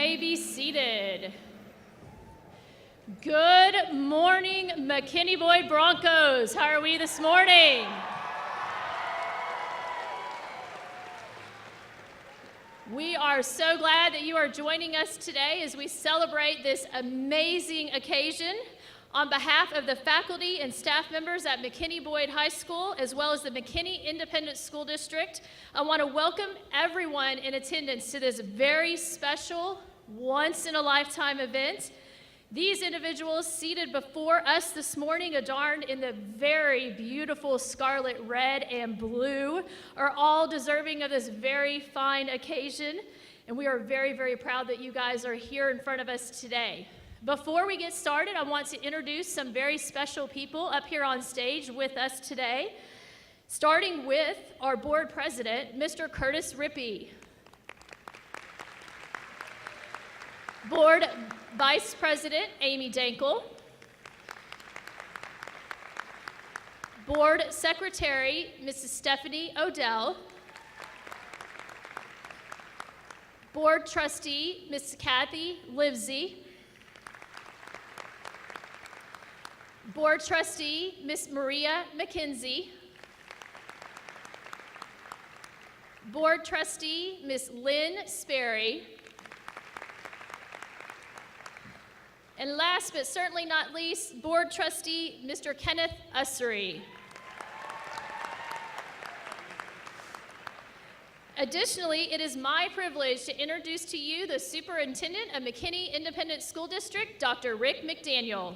may be seated. Good morning, McKinney Boyd Broncos. How are we this morning? We are so glad that you are joining us today as we celebrate this amazing occasion. On behalf of the faculty and staff members at McKinney Boyd High School, as well as the McKinney Independent School District, I want to welcome everyone in attendance to this very special, once-in-a-lifetime event. These individuals seated before us this morning, adorned in the very beautiful scarlet red and blue, are all deserving of this very fine occasion, and we are very, very proud that you guys are here in front of us today. Before we get started, I want to introduce some very special people up here on stage with us today, starting with our board president, Mr. Curtis Rippey. Board Vice President, Amy Dankel. Board Secretary, Mrs. Stephanie Odell. Board Trustee, Mrs. Kathy Livesey. Board Trustee, Ms. Maria McKenzie. Board Trustee, Ms. Lynn Sperry. And last but certainly not least, Board Trustee, Mr. Kenneth Ussery. Additionally, it is my privilege to introduce to you the Superintendent of McKinney Independent School District, Dr. Rick McDaniel.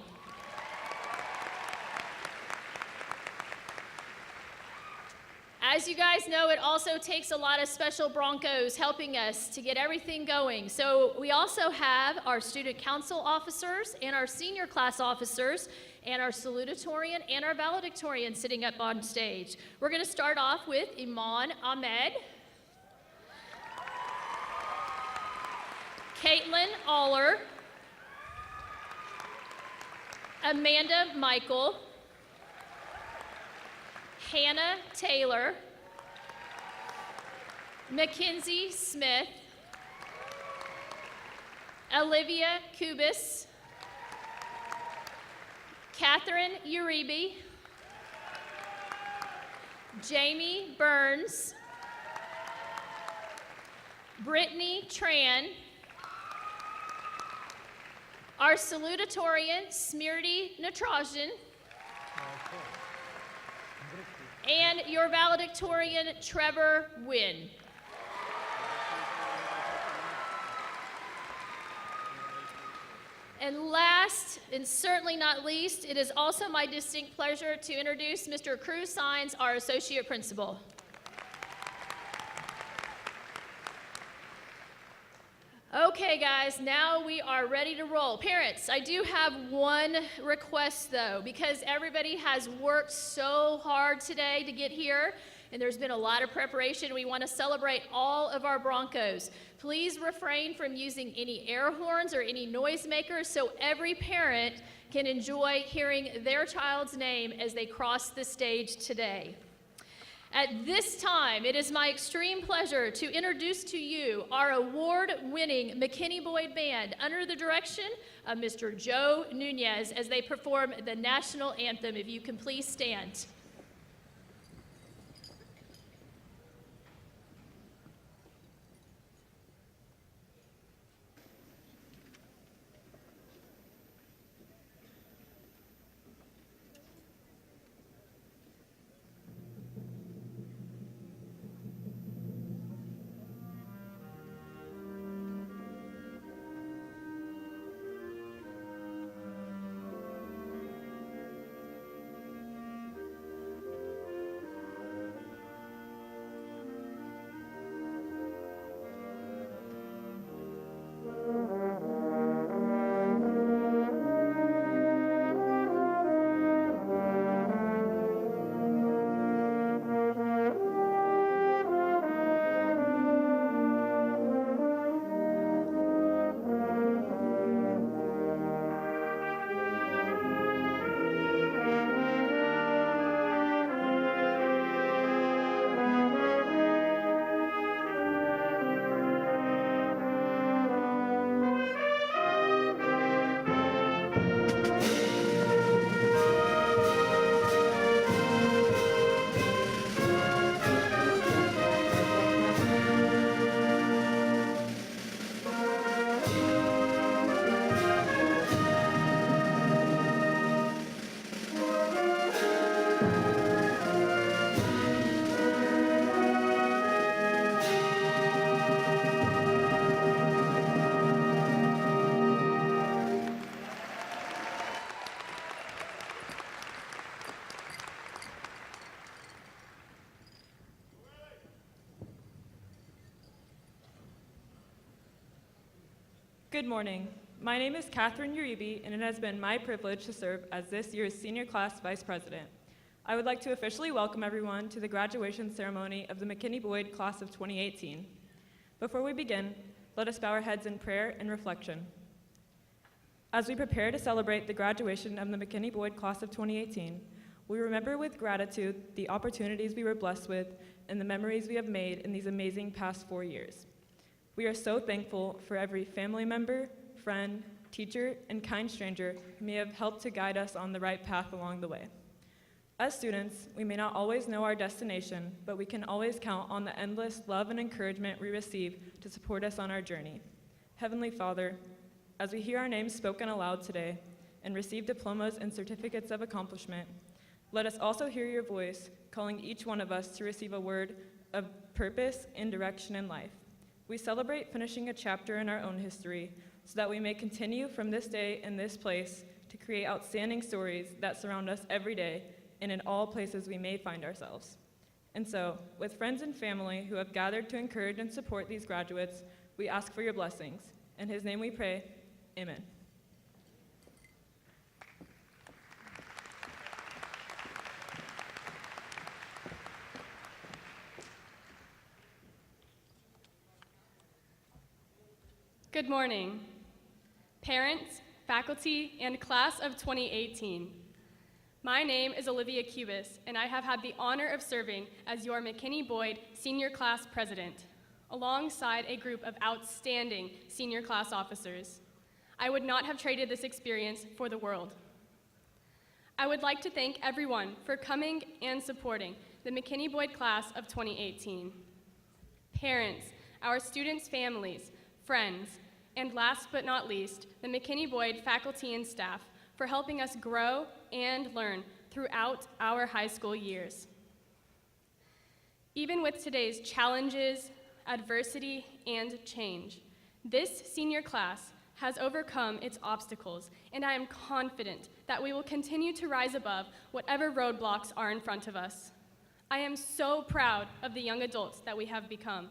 As you guys know, it also takes a lot of special Broncos helping us to get everything going. So we also have our student council officers and our senior class officers and our salutatorian and our valedictorian sitting up on stage. We're going to start off with Iman Ahmed, Caitlin Aller, Amanda Michael, Hannah Taylor, Mackenzie Smith, Olivia Kubis, Catherine Uribe, Jamie Burns, Brittany Tran, our salutatorian, Smirti Natrajan, and your valedictorian, Trevor Wynn. And last, and certainly not least, it is also my distinct pleasure to introduce Mr. Cruz Sines, our associate principal. Okay, guys, now we are ready to roll. Parents, I do have one request, though, because everybody has worked so hard today to get here, and there's been a lot of preparation. We want to celebrate all of our Broncos. Please refrain from using any air horns or any noisemakers so every parent can enjoy hearing their child's name as they cross the stage today. At this time, it is my extreme pleasure to introduce to you our award-winning McKinney Boyd Band under the direction of Mr. Joe Nunez as they perform the national anthem. If you can please stand. Good morning. My name is Catherine Uribe, and it has been my privilege to serve as this year's senior class vice president. I would like to officially welcome everyone to the graduation ceremony of the McKinney Boyd class of 2018. Before we begin, let us bow our heads in prayer and reflection. As we prepare to celebrate the graduation of the McKinney Boyd class of 2018, we remember with gratitude the opportunities we were blessed with and the memories we have made in these amazing past 4 years. We are so thankful for every family member, friend, teacher, and kind stranger who may have helped to guide us on the right path along the way. As students, we may not always know our destination, but we can always count on the endless love and encouragement we receive to support us on our journey. Heavenly Father, as we hear our names spoken aloud today and receive diplomas and certificates of accomplishment, let us also hear your voice calling each one of us to receive a word of purpose and direction in life. We celebrate finishing a chapter in our own history so that we may continue from this day in this place to create outstanding stories that surround us every day and in all places we may find ourselves. And so, with friends and family who have gathered to encourage and support these graduates, we ask for your blessings. In his name we pray, amen. Good morning, parents, faculty, and class of 2018. My name is Olivia Cubis, and I have had the honor of serving as your McKinney Boyd Senior Class President, alongside a group of outstanding senior class officers. I would not have traded this experience for the world. I would like to thank everyone for coming and supporting the McKinney Boyd class of 2018. Parents, our students' families, friends, and last but not least, the McKinney Boyd faculty and staff for helping us grow and learn throughout our high school years. Even with today's challenges, adversity, and change, this senior class has overcome its obstacles, and I am confident that we will continue to rise above whatever roadblocks are in front of us. I am so proud of the young adults that we have become.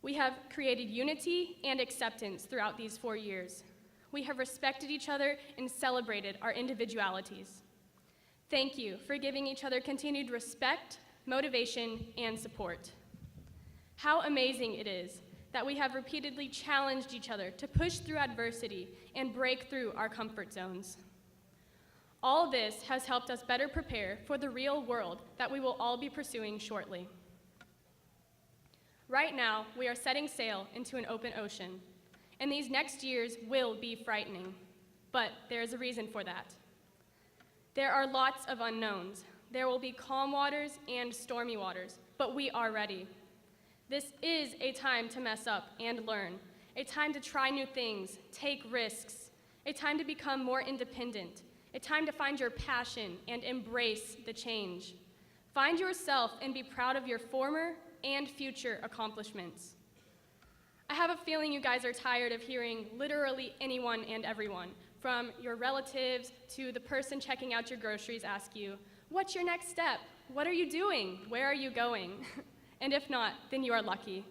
We have created unity and acceptance throughout these 4 years. We have respected each other and celebrated our individualities. Thank you for giving each other continued respect, motivation, and support. How amazing it is that we have repeatedly challenged each other to push through adversity and break through our comfort zones. All this has helped us better prepare for the real world that we will all be pursuing shortly. Right now, we are setting sail into an open ocean, and these next years will be frightening, but there is a reason for that. There are lots of unknowns. There will be calm waters and stormy waters, but we are ready. This is a time to mess up and learn, a time to try new things, take risks, a time to become more independent, a time to find your passion and embrace the change. Find yourself and be proud of your former and future accomplishments. I have a feeling you guys are tired of hearing literally anyone and everyone, from your relatives to the person checking out your groceries, ask you, "What's your next step? What are you doing? Where are you going?" And if not, then you are lucky.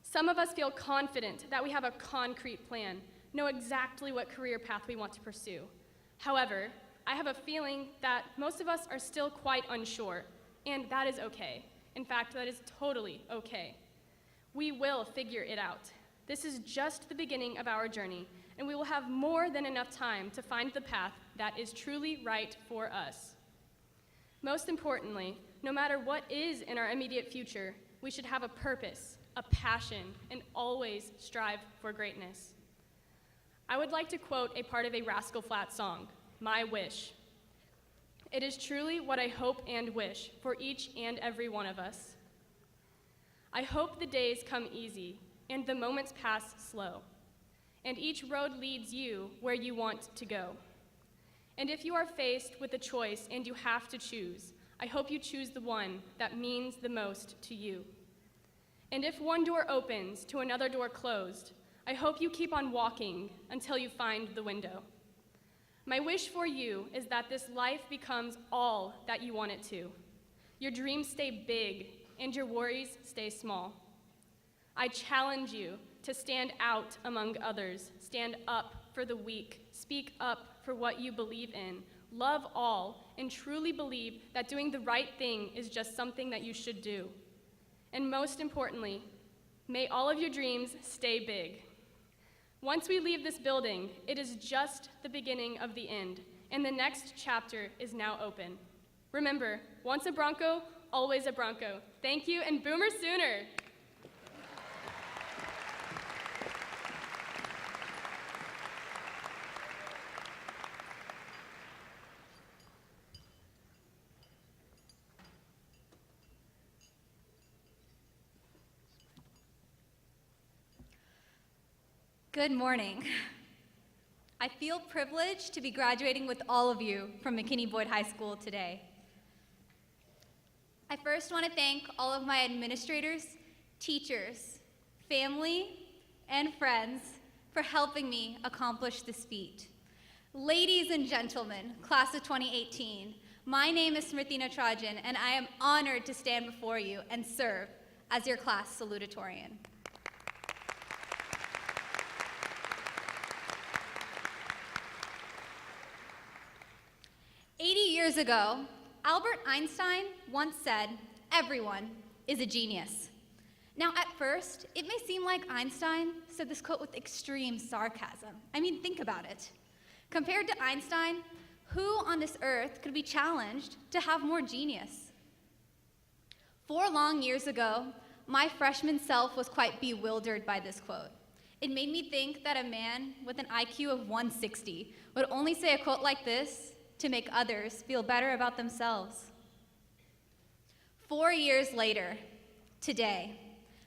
Some of us feel confident that we have a concrete plan, know exactly what career path we want to pursue. However, I have a feeling that most of us are still quite unsure, and that is okay. In fact, that is totally okay. We will figure it out. This is just the beginning of our journey, and we will have more than enough time to find the path that is truly right for us. Most importantly, no matter what is in our immediate future, we should have a purpose, a passion, and always strive for greatness. I would like to quote a part of a Rascal Flatts song, "My Wish." It is truly what I hope and wish for each and every one of us. I hope the days come easy and the moments pass slow, and each road leads you where you want to go. And if you are faced with a choice and you have to choose, I hope you choose the one that means the most to you. And if one door opens to another door closed, I hope you keep on walking until you find the window. My wish for you is that this life becomes all that you want it to. Your dreams stay big and your worries stay small. I challenge you to stand out among others, stand up for the weak, speak up for what you believe in, love all, and truly believe that doing the right thing is just something that you should do. And most importantly, may all of your dreams stay big. Once we leave this building, it is just the beginning of the end, and the next chapter is now open. Remember, once a Bronco, always a Bronco. Thank you, and Boomer Sooner! Good morning. I feel privileged to be graduating with all of you from McKinney Boyd High School today. I first want to thank all of my administrators, teachers, family, and friends for helping me accomplish this feat. Ladies and gentlemen, class of 2018, my name is Smriti Natarajan, and I am honored to stand before you and serve as your class salutatorian. 80 years ago, Albert Einstein once said, "Everyone is a genius." Now, at first, it may seem like Einstein said this quote with extreme sarcasm. I mean, think about it. Compared to Einstein, who on this earth could be challenged to have more genius? 4 long years ago, my freshman self was quite bewildered by this quote. It made me think that a man with an IQ of 160 would only say a quote like this to make others feel better about themselves. 4 years later, today,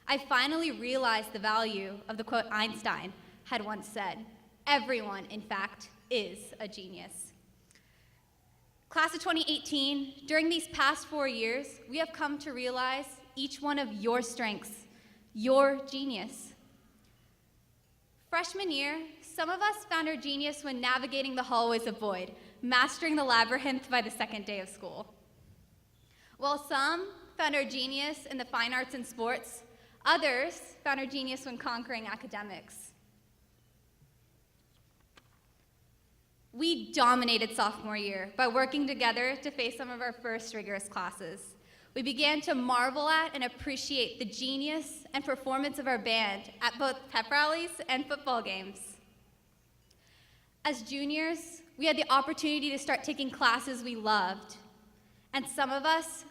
I finally realized the value of the quote Einstein had once said. Everyone, in fact, is a genius. Class of 2018, during these past 4 years, we have come to realize each one of your strengths, your genius. Freshman year, some of us found our genius when navigating the hallways of Boyd, mastering the labyrinth by the second day of school. While some found our genius in the fine arts and sports, others found our genius when conquering academics. We dominated sophomore year by working together to face some of our first rigorous classes. We began to marvel at and appreciate the genius and performance of our band at both pep rallies and football games. As juniors, we had the opportunity to start taking classes we loved, and some of us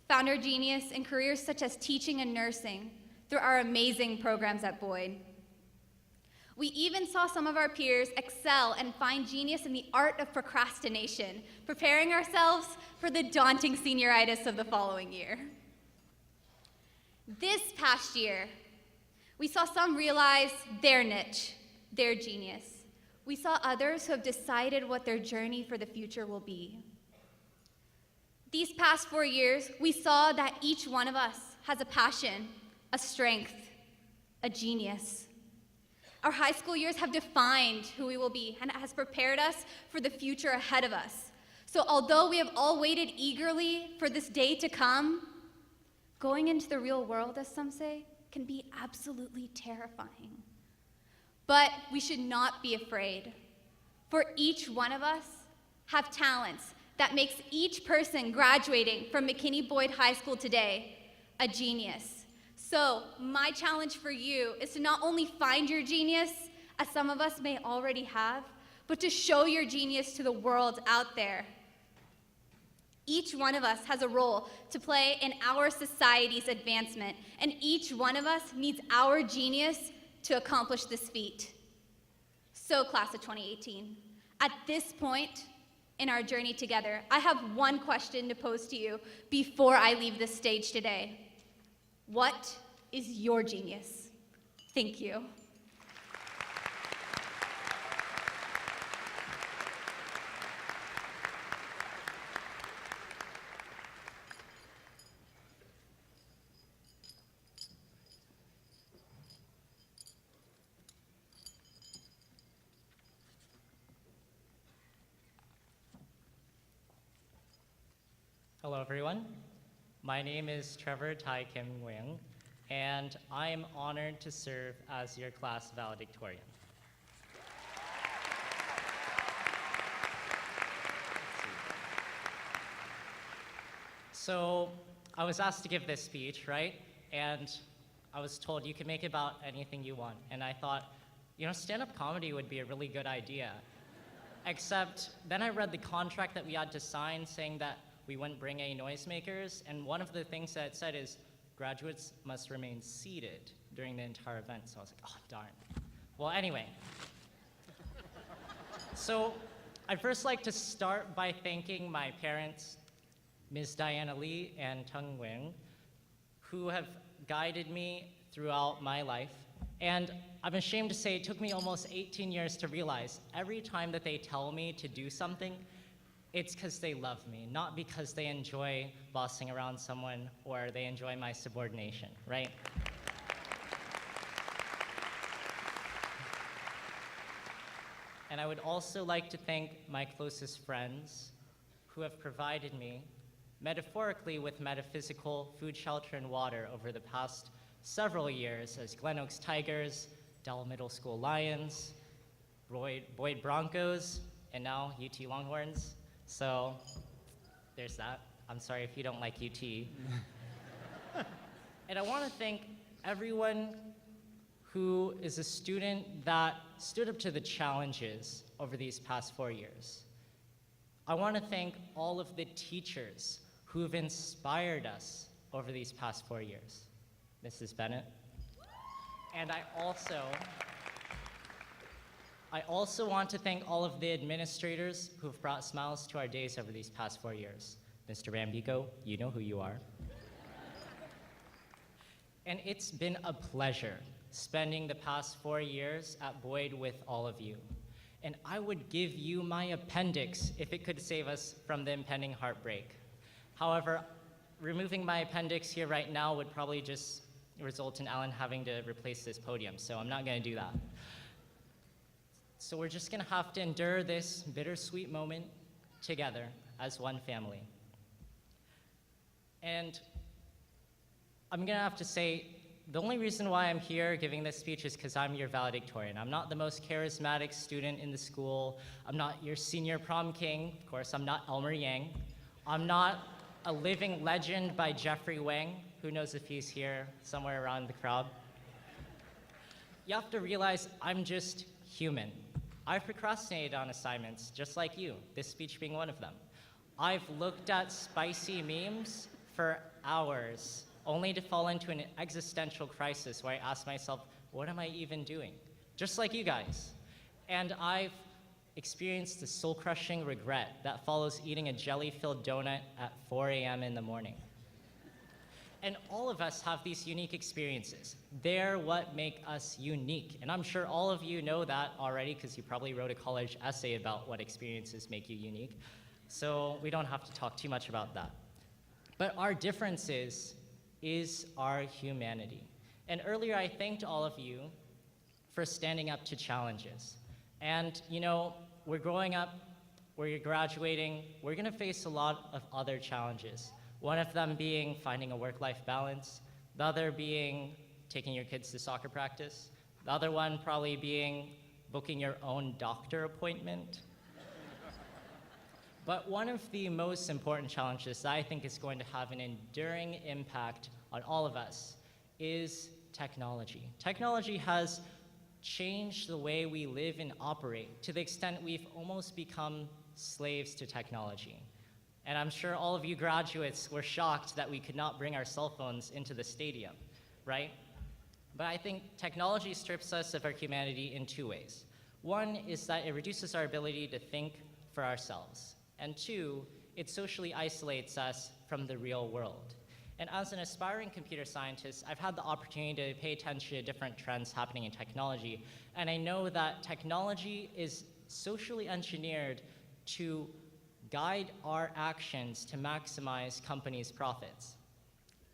found our genius in careers such as teaching and nursing through our amazing programs at Boyd. We even saw some of our peers excel and find genius in the art of procrastination, preparing ourselves for the daunting senioritis of the following year. This past year, we saw some realize their niche, their genius. We saw others who have decided what their journey for the future will be. These past 4 years, we saw that each one of us has a passion, a strength, a genius. Our high school years have defined who we will be, and it has prepared us for the future ahead of us. So although we have all waited eagerly for this day to come, going into the real world, as some say, can be absolutely terrifying. But we should not be afraid, for each one of us have talents that makes each person graduating from McKinney Boyd High School today a genius. So my challenge for you is to not only find your genius, as some of us may already have, but to show your genius to the world out there. Each one of us has a role to play in our society's advancement, and each one of us needs our genius to accomplish this feat. So, class of 2018, at this point in our journey together, I have one question to pose to you before I leave this stage today. What is your genius? Thank you. Hello, everyone. My name is Trevor Tai Kim Nguyen, and I am honored to serve as your class valedictorian. So I was asked to give this speech, right? And I was told you can make it about anything you want. And I thought, stand-up comedy would be a really good idea. Except then I read the contract that we had to sign saying that we wouldn't bring any noisemakers. And one of the things that it said is graduates must remain seated during the entire event. So I was like, oh, darn. Well, anyway. So I'd first like to start by thanking my parents, Ms. Diana Lee and Tung Wing, who have guided me throughout my life. And I'm ashamed to say it took me almost 18 years to realize every time that they tell me to do something, it's because they love me, not because they enjoy bossing around someone or they enjoy my subordination, right? And I would also like to thank my closest friends who have provided me metaphorically with metaphysical food, shelter, and water over the past several years as Glen Oaks Tigers, Dell Middle School Lions, Boyd Broncos, and now UT Longhorns. So there's that. I'm sorry if you don't like UT. And I want to thank everyone who is a student that stood up to the challenges over these past 4 years. I want to thank all of the teachers who have inspired us over these past 4 years. Mrs. Bennett. And I also want to thank all of the administrators who have brought smiles to our days over these past 4 years. Mr. Rambico, you know who you are. And it's been a pleasure spending the past 4 years at Boyd with all of you. And I would give you my appendix if it could save us from the impending heartbreak. However, removing my appendix here right now would probably just result in Alan having to replace this podium, so I'm not going to do that. So we're just going to have to endure this bittersweet moment together as one family. And I'm going to have to say, the only reason why I'm here giving this speech is because I'm your valedictorian. I'm not the most charismatic student in the school. I'm not your senior prom king. Of course, I'm not Elmer Yang. I'm not a living legend by Jeffrey Wang. Who knows if he's here somewhere around the crowd? You have to realize I'm just human. I've procrastinated on assignments just like you, this speech being one of them. I've looked at spicy memes for hours, only to fall into an existential crisis where I ask myself, what am I even doing? Just like you guys. And I've experienced the soul-crushing regret that follows eating a jelly-filled donut at 4 a.m. in the morning. And all of us have these unique experiences. They're what make us unique. And I'm sure all of you know that already because you probably wrote a college essay about what experiences make you unique. So we don't have to talk too much about that. But our differences is our humanity. And earlier I thanked all of you for standing up to challenges. And we're growing up, we're graduating, we're gonna face a lot of other challenges. One of them being finding a work-life balance, the other being taking your kids to soccer practice, the other one probably being booking your own doctor appointment. But one of the most important challenges that I think is going to have an enduring impact on all of us is technology. Technology has changed the way we live and operate to the extent we've almost become slaves to technology. And I'm sure all of you graduates were shocked that we could not bring our cell phones into the stadium, right? But I think technology strips us of our humanity in two ways. One is that it reduces our ability to think for ourselves. And two, it socially isolates us from the real world. And as an aspiring computer scientist, I've had the opportunity to pay attention to different trends happening in technology. And I know that technology is socially engineered to guide our actions to maximize companies' profits.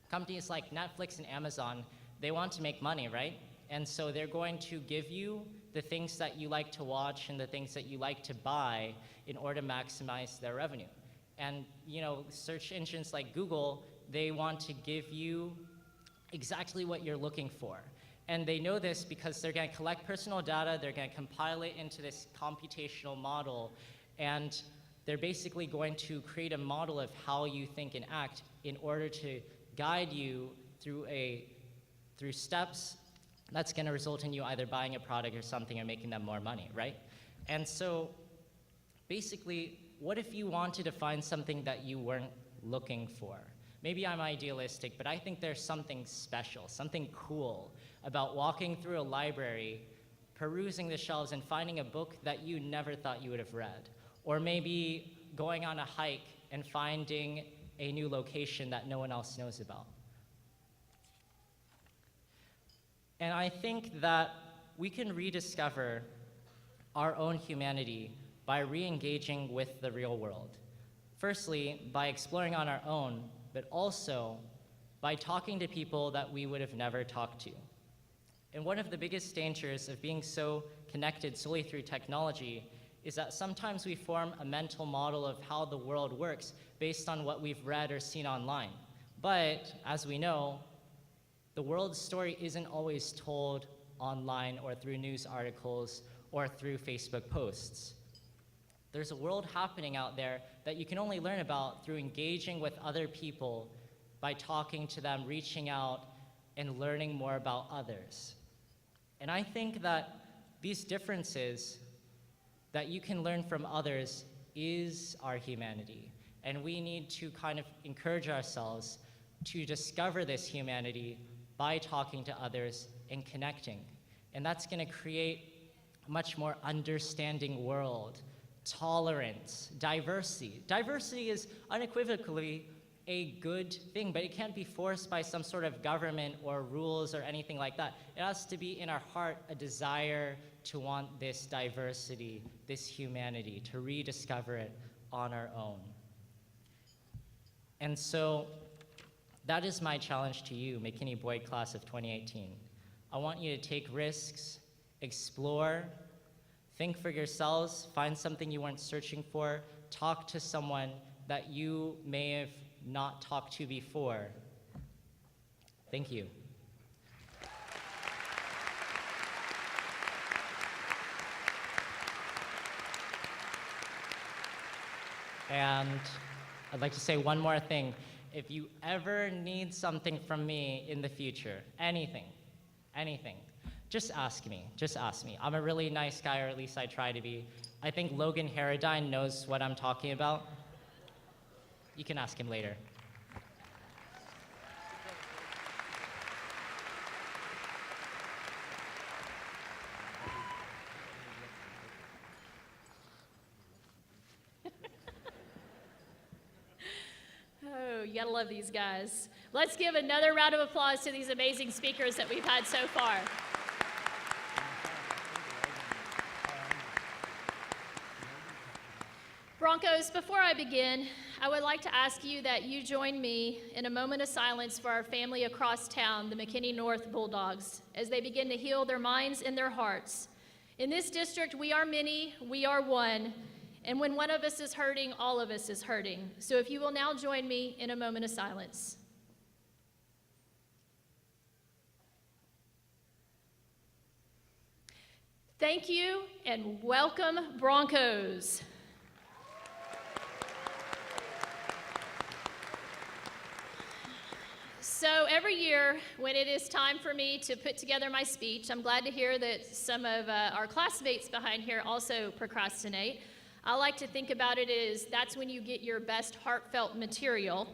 Companies like Netflix and Amazon, they want to make money, right? And so they're going to give you the things that you like to watch and the things that you like to buy in order to maximize their revenue. And search engines like Google, they want to give you exactly what you're looking for. And they know this because they're going to collect personal data, they're going to compile it into this computational model, and they're basically going to create a model of how you think and act in order to guide you through steps that's going to result in you either buying a product or something or making them more money, right? And so basically, what if you wanted to find something that you weren't looking for? Maybe I'm idealistic, but I think there's something special, something cool about walking through a library, perusing the shelves, and finding a book that you never thought you would have read. Or maybe going on a hike and finding a new location that no one else knows about. And I think that we can rediscover our own humanity by re-engaging with the real world. Firstly, by exploring on our own, but also by talking to people that we would have never talked to. And one of the biggest dangers of being so connected solely through technology is that sometimes we form a mental model of how the world works based on what we've read or seen online. But as we know, the world's story isn't always told online or through news articles or through Facebook posts. There's a world happening out there that you can only learn about through engaging with other people, by talking to them, reaching out, and learning more about others. And I think that these differences that you can learn from others is our humanity. And we need to kind of encourage ourselves to discover this humanity by talking to others and connecting. And that's going to create a much more understanding world, tolerance, diversity. Diversity is unequivocally a good thing, but it can't be forced by some sort of government or rules or anything like that. It has to be in our heart a desire to want this diversity, this humanity, to rediscover it on our own. And so that is my challenge to you, McKinney Boyd class of 2018. I want you to take risks, explore, think for yourselves, find something you weren't searching for, talk to someone that you may have not talked to before. Thank you. And I'd like to say one more thing. If you ever need something from me in the future, anything, just ask me. I'm a really nice guy, or at least I try to be. I think Logan Harradine knows what I'm talking about. You can ask him later. Oh, you gotta love these guys. Let's give another round of applause to these amazing speakers that we've had so far. Broncos, before I begin, I would like to ask you that you join me in a moment of silence for our family across town, the McKinney North Bulldogs, as they begin to heal their minds and their hearts. In this district, we are many, we are one, and when one of us is hurting, all of us is hurting. So if you will now join me in a moment of silence. Thank you and welcome, Broncos. So every year when it is time for me to put together my speech, I'm glad to hear that some of our classmates behind here also procrastinate. I like to think about it as that's when you get your best heartfelt material.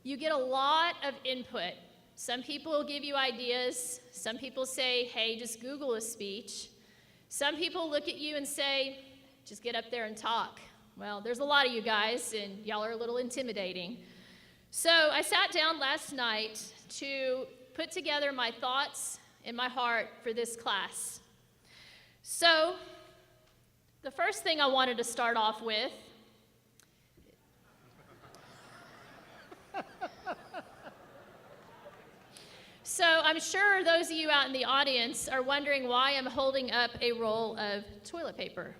You get a lot of input. Some people will give you ideas. Some people say, hey, just Google a speech. Some people look at you and say, just get up there and talk. Well, there's a lot of you guys, and y'all are a little intimidating. So I sat down last night to put together my thoughts in my heart for this class. So the first thing I wanted to start off with So I'm sure those of you out in the audience are wondering why I'm holding up a roll of toilet paper.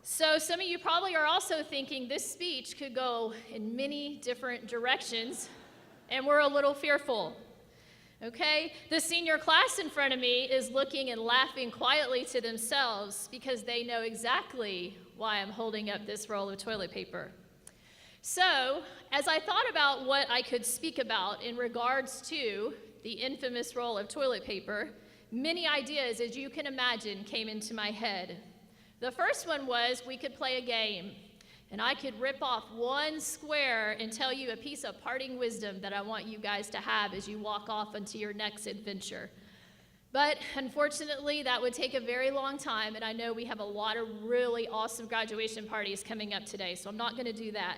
So some of you probably are also thinking this speech could go in many different directions, and we're a little fearful. Okay? The senior class in front of me is looking and laughing quietly to themselves because they know exactly why I'm holding up this roll of toilet paper. So, as I thought about what I could speak about in regards to the infamous roll of toilet paper, many ideas, as you can imagine, came into my head. The first one was we could play a game, and I could rip off one square and tell you a piece of parting wisdom that I want you guys to have as you walk off into your next adventure. But unfortunately, that would take a very long time, and I know we have a lot of really awesome graduation parties coming up today, so I'm not going to do that.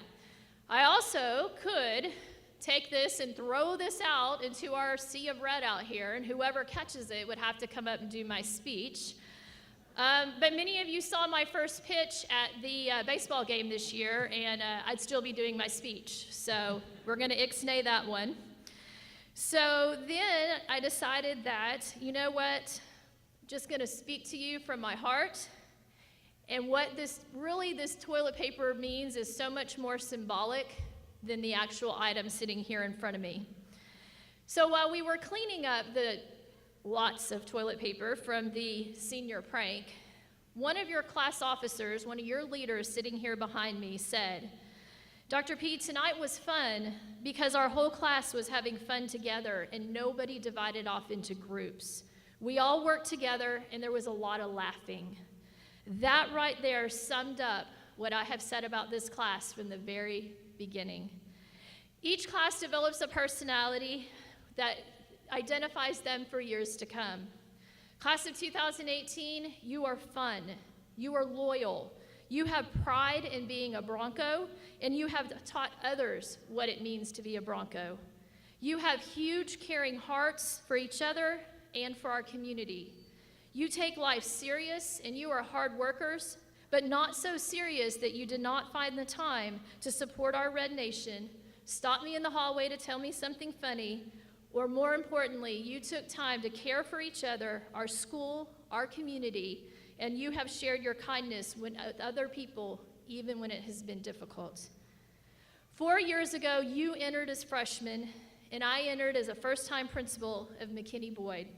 I also could take this and throw this out into our sea of red out here, and whoever catches it would have to come up and do my speech. But many of you saw my first pitch at the baseball game this year, and I'd still be doing my speech. So we're going to ixnay that one. So then I decided that, you know what, I'm just going to speak to you from my heart. And what this toilet paper means is so much more symbolic than the actual item sitting here in front of me. So while we were cleaning up the lots of toilet paper from the senior prank, one of your class officers, one of your leaders sitting here behind me said, "Dr. P, tonight was fun because our whole class was having fun together and nobody divided off into groups. We all worked together and there was a lot of laughing." That right there summed up what I have said about this class from the very beginning. Each class develops a personality that identifies them for years to come. Class of 2018, you are fun, you are loyal, you have pride in being a Bronco, and you have taught others what it means to be a Bronco. You have huge caring hearts for each other and for our community. You take life serious and you are hard workers, but not so serious that you did not find the time to support our Red Nation, stop me in the hallway to tell me something funny, or more importantly, you took time to care for each other, our school, our community, and you have shared your kindness with other people, even when it has been difficult. 4 years ago, you entered as freshmen, and I entered as a first-time principal of McKinney Boyd.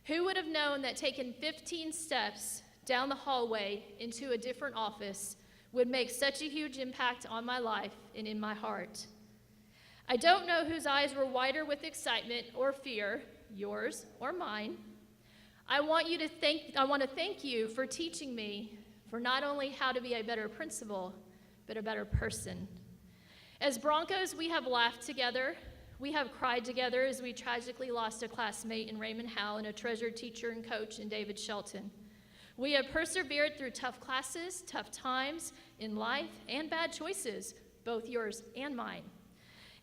Who would have known that taking 15 steps down the hallway into a different office would make such a huge impact on my life and in my heart? I don't know whose eyes were wider with excitement or fear, yours or mine. I want to thank you for teaching me for not only how to be a better principal, but a better person. As Broncos, we have laughed together. We have cried together as we tragically lost a classmate in Raymond Howe and a treasured teacher and coach in David Shelton. We have persevered through tough classes, tough times in life, and bad choices, both yours and mine.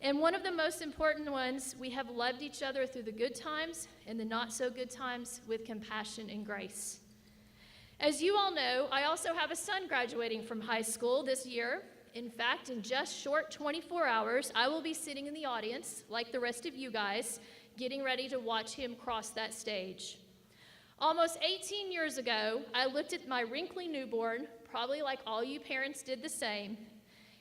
And one of the most important ones, we have loved each other through the good times and the not so good times with compassion and grace. As you all know, I also have a son graduating from high school this year. In fact, in just short 24 hours, I will be sitting in the audience, like the rest of you guys, getting ready to watch him cross that stage. Almost 18 years ago, I looked at my wrinkly newborn, probably like all you parents did the same.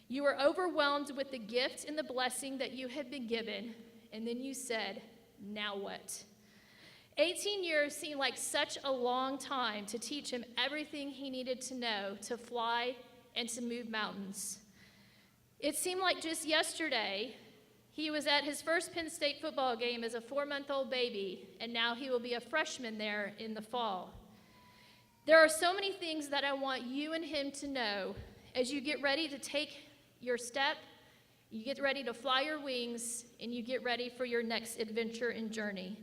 You were overwhelmed with the gift and the blessing that you had been given, and then you said, "Now what?" 18 years seemed like such a long time to teach him everything he needed to know to fly and to move mountains. It seemed like just yesterday, he was at his first Penn State football game as a 4-month-old baby, and now he will be a freshman there in the fall. There are so many things that I want you and him to know as you get ready to take your step, you get ready to fly your wings, and you get ready for your next adventure and journey.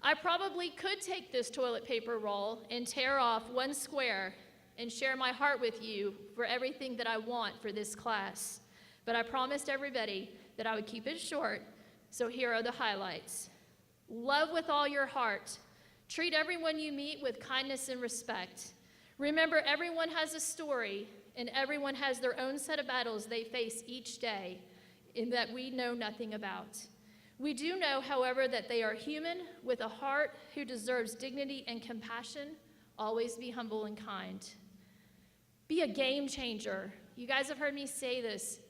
I probably could take this toilet paper roll and tear off one square and share my heart with you for everything that I want for this class. But I promised everybody that I would keep it short, so here are the highlights. Love with all your heart. Treat everyone you meet with kindness and respect. Remember, everyone has a story, and everyone has their own set of battles they face each day in that we know nothing about. We do know, however, that they are human with a heart who deserves dignity and compassion. Always be humble and kind. Be a game changer. You guys have heard me say this.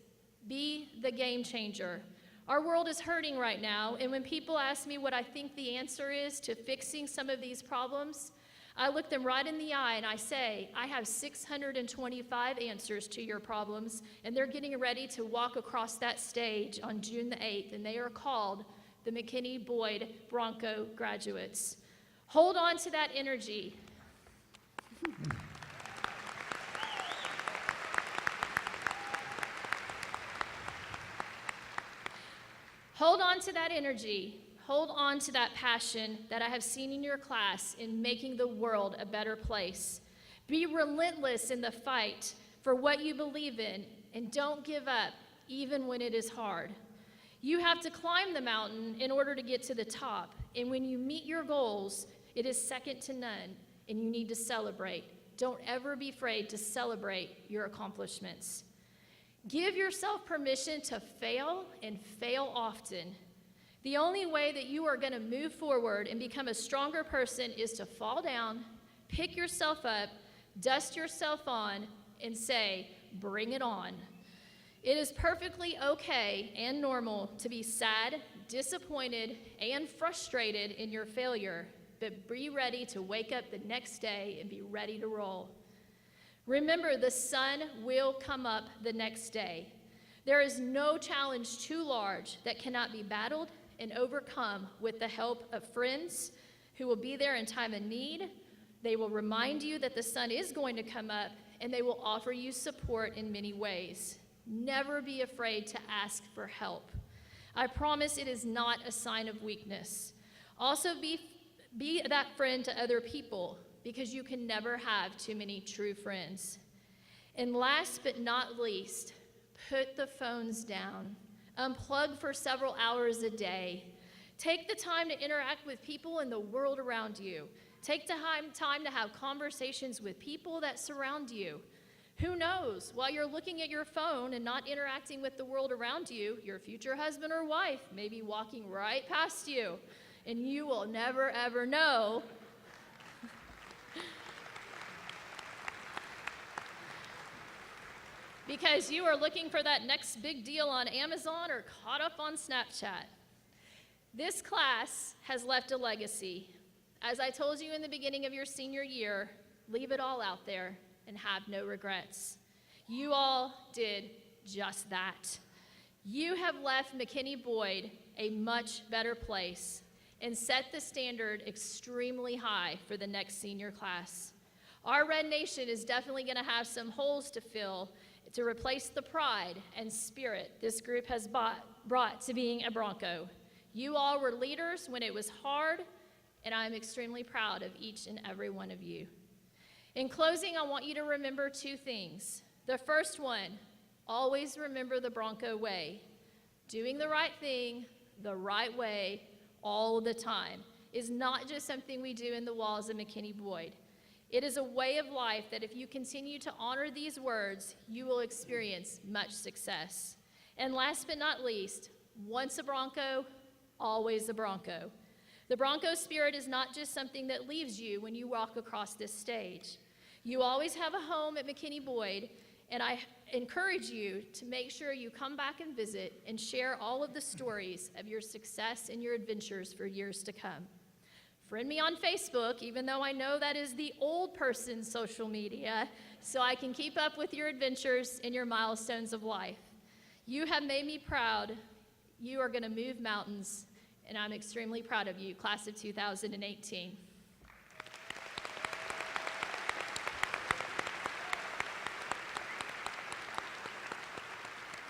Be the game changer. Our world is hurting right now, and when people ask me what I think the answer is to fixing some of these problems, I look them right in the eye and I say, I have 625 answers to your problems, and they're getting ready to walk across that stage on June the 8th, and they are called the McKinney Boyd Bronco graduates. Hold on to that energy. Hold on to that energy. Hold on to that passion that I have seen in your class in making the world a better place. Be relentless in the fight for what you believe in, and don't give up even when it is hard. You have to climb the mountain in order to get to the top, and when you meet your goals, it is second to none, and you need to celebrate. Don't ever be afraid to celebrate your accomplishments. Give yourself permission to fail and fail often. The only way that you are going to move forward and become a stronger person is to fall down, pick yourself up, dust yourself on, and say, bring it on. It is perfectly okay and normal to be sad, disappointed, and frustrated in your failure, but be ready to wake up the next day and be ready to roll. Remember, the sun will come up the next day. There is no challenge too large that cannot be battled and overcome with the help of friends who will be there in time of need. They will remind you that the sun is going to come up, and they will offer you support in many ways. Never be afraid to ask for help. I promise it is not a sign of weakness. Also, be that friend to other people, because you can never have too many true friends. And last but not least, put the phones down. Unplug for several hours a day. Take the time to interact with people in the world around you. Take the time to have conversations with people that surround you. Who knows, while you're looking at your phone and not interacting with the world around you, your future husband or wife may be walking right past you, and you will never, ever know. Because you are looking for that next big deal on Amazon or caught up on Snapchat. This class has left a legacy. As I told you in the beginning of your senior year, leave it all out there and have no regrets. You all did just that. You have left McKinney Boyd a much better place and set the standard extremely high for the next senior class. Our Red Nation is definitely going to have some holes to fill to replace the pride and spirit this group has brought to being a Bronco. You all were leaders when it was hard, and I'm extremely proud of each and every one of you. In closing, I want you to remember two things. The first one, always remember the Bronco way. Doing the right thing, the right way, all the time, is not just something we do in the walls of McKinney Boyd. It is a way of life that if you continue to honor these words, you will experience much success. And last but not least, once a Bronco, always a Bronco. The Bronco spirit is not just something that leaves you when you walk across this stage. You always have a home at McKinney Boyd, and I encourage you to make sure you come back and visit and share all of the stories of your success and your adventures for years to come. Friend me on Facebook, even though I know that is the old person's social media, so I can keep up with your adventures and your milestones of life. You have made me proud. You are going to move mountains, and I'm extremely proud of you, class of 2018.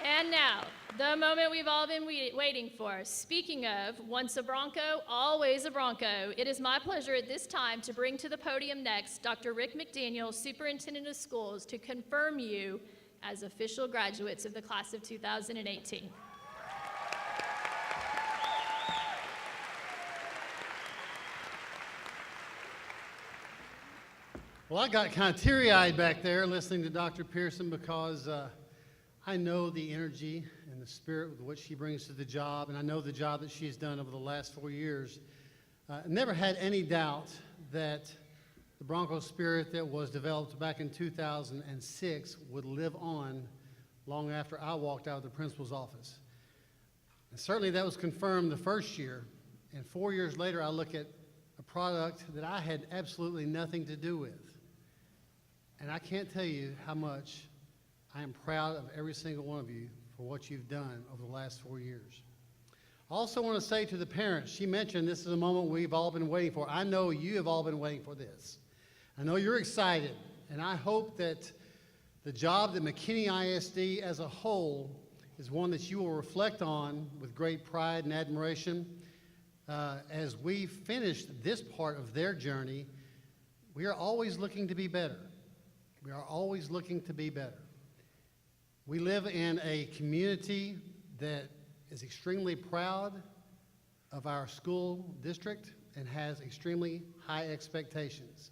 And now, the moment we've all been waiting for. Speaking of once a Bronco, always a Bronco, it is my pleasure at this time to bring to the podium next Dr. Rick McDaniel, Superintendent of Schools, to confirm you as official graduates of the class of 2018. Well, I got kind of teary-eyed back there listening to Dr. Pearson because I know the energy and the spirit with which she brings to the job, and I know the job that she's done over the last 4 years. Never had any doubt that the Bronco spirit that was developed back in 2006 would live on long after I walked out of the principal's office. And certainly that was confirmed the first year. And 4 years later, I look at a product that I had absolutely nothing to do with. And I can't tell you how much I am proud of every single one of you for what you've done over the last 4 years. I also want to say to the parents, she mentioned this is a moment we've all been waiting for. I know you have all been waiting for this. I know you're excited, and I hope that the job that McKinney ISD as a whole is one that you will reflect on with great pride and admiration. As we finish this part of their journey, we are always looking to be better. We are always looking to be better. We live in a community that is extremely proud of our school district and has extremely high expectations.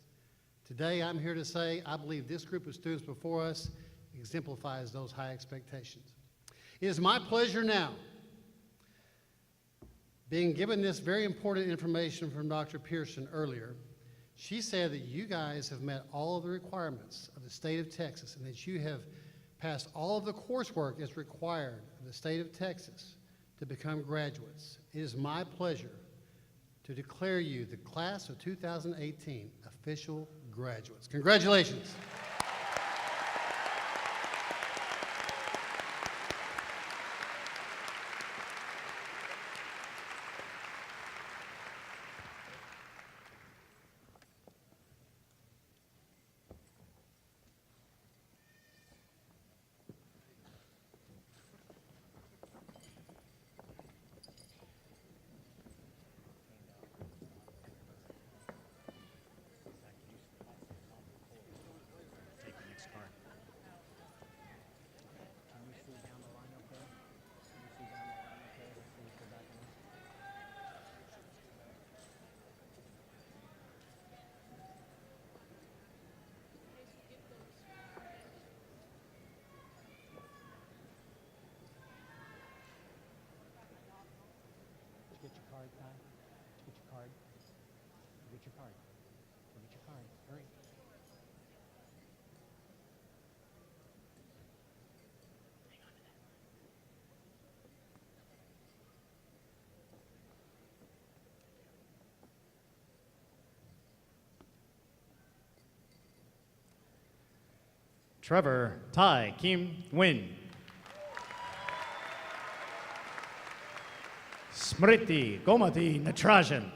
Today, I'm here to say I believe this group of students before us exemplifies those high expectations. It is my pleasure now, being given this very important information from Dr. Pearson earlier. She said that you guys have met all of the requirements of the state of Texas and that you have passed all of the coursework as required of the state of Texas to become graduates. It is my pleasure to declare you the class of 2018 official graduates. Congratulations. Get your card, Ty. Get your card. Get your card. Get your card. Hurry. Hang on to that. Trevor Tai Kim Win. Smriti Gomati Natrajan.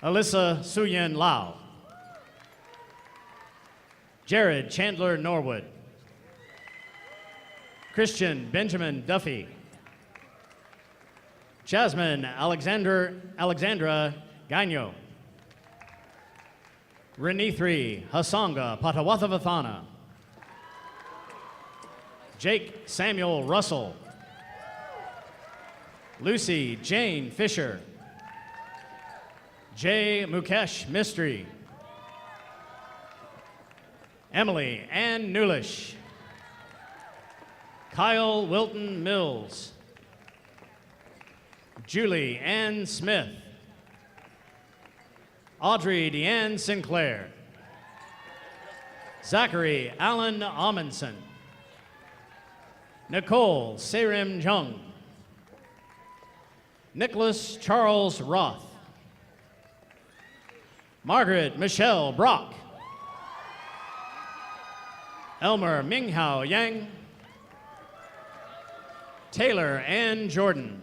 Alyssa Suyen Lau. Jared Chandler Norwood. Christian Benjamin Duffy. Jasmine Alexandra Gagno. Renithri Hasanga Patawathavithana. Jake Samuel Russell. Lucy Jane Fisher. Jay Mukesh Mistry. Emily Ann Newlish. Kyle Wilton Mills. Julie Ann Smith. Audrey Deanne Sinclair. Zachary Allen Amundson. Nicole Serim Jung. Nicholas Charles Roth. Margaret Michelle Brock. Elmer Minghao Yang. Taylor Ann Jordan.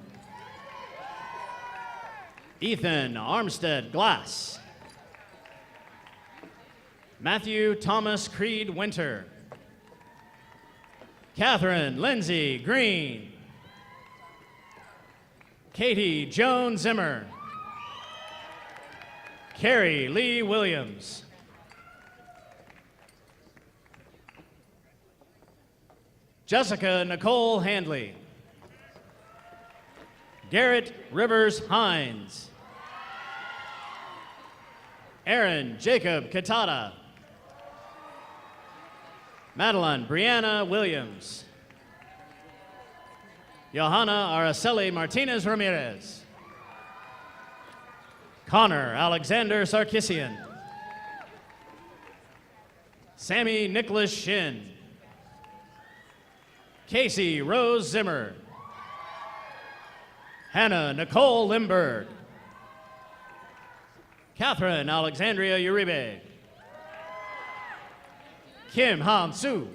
Ethan Armstead Glass. Matthew Thomas Creed Winter. Catherine Lindsay Green. Katie Joan Zimmer. Carrie Lee Williams. Jessica Nicole Handley. Garrett Rivers Hines. Aaron Jacob Katada. Madeline Brianna Williams. Johanna Araceli Martinez Ramirez. Connor Alexander Sarkisian. Sammy Nicholas Shin. Casey Rose Zimmer. Hannah Nicole Limberg. Catherine Alexandria Uribe. Kim Han Su.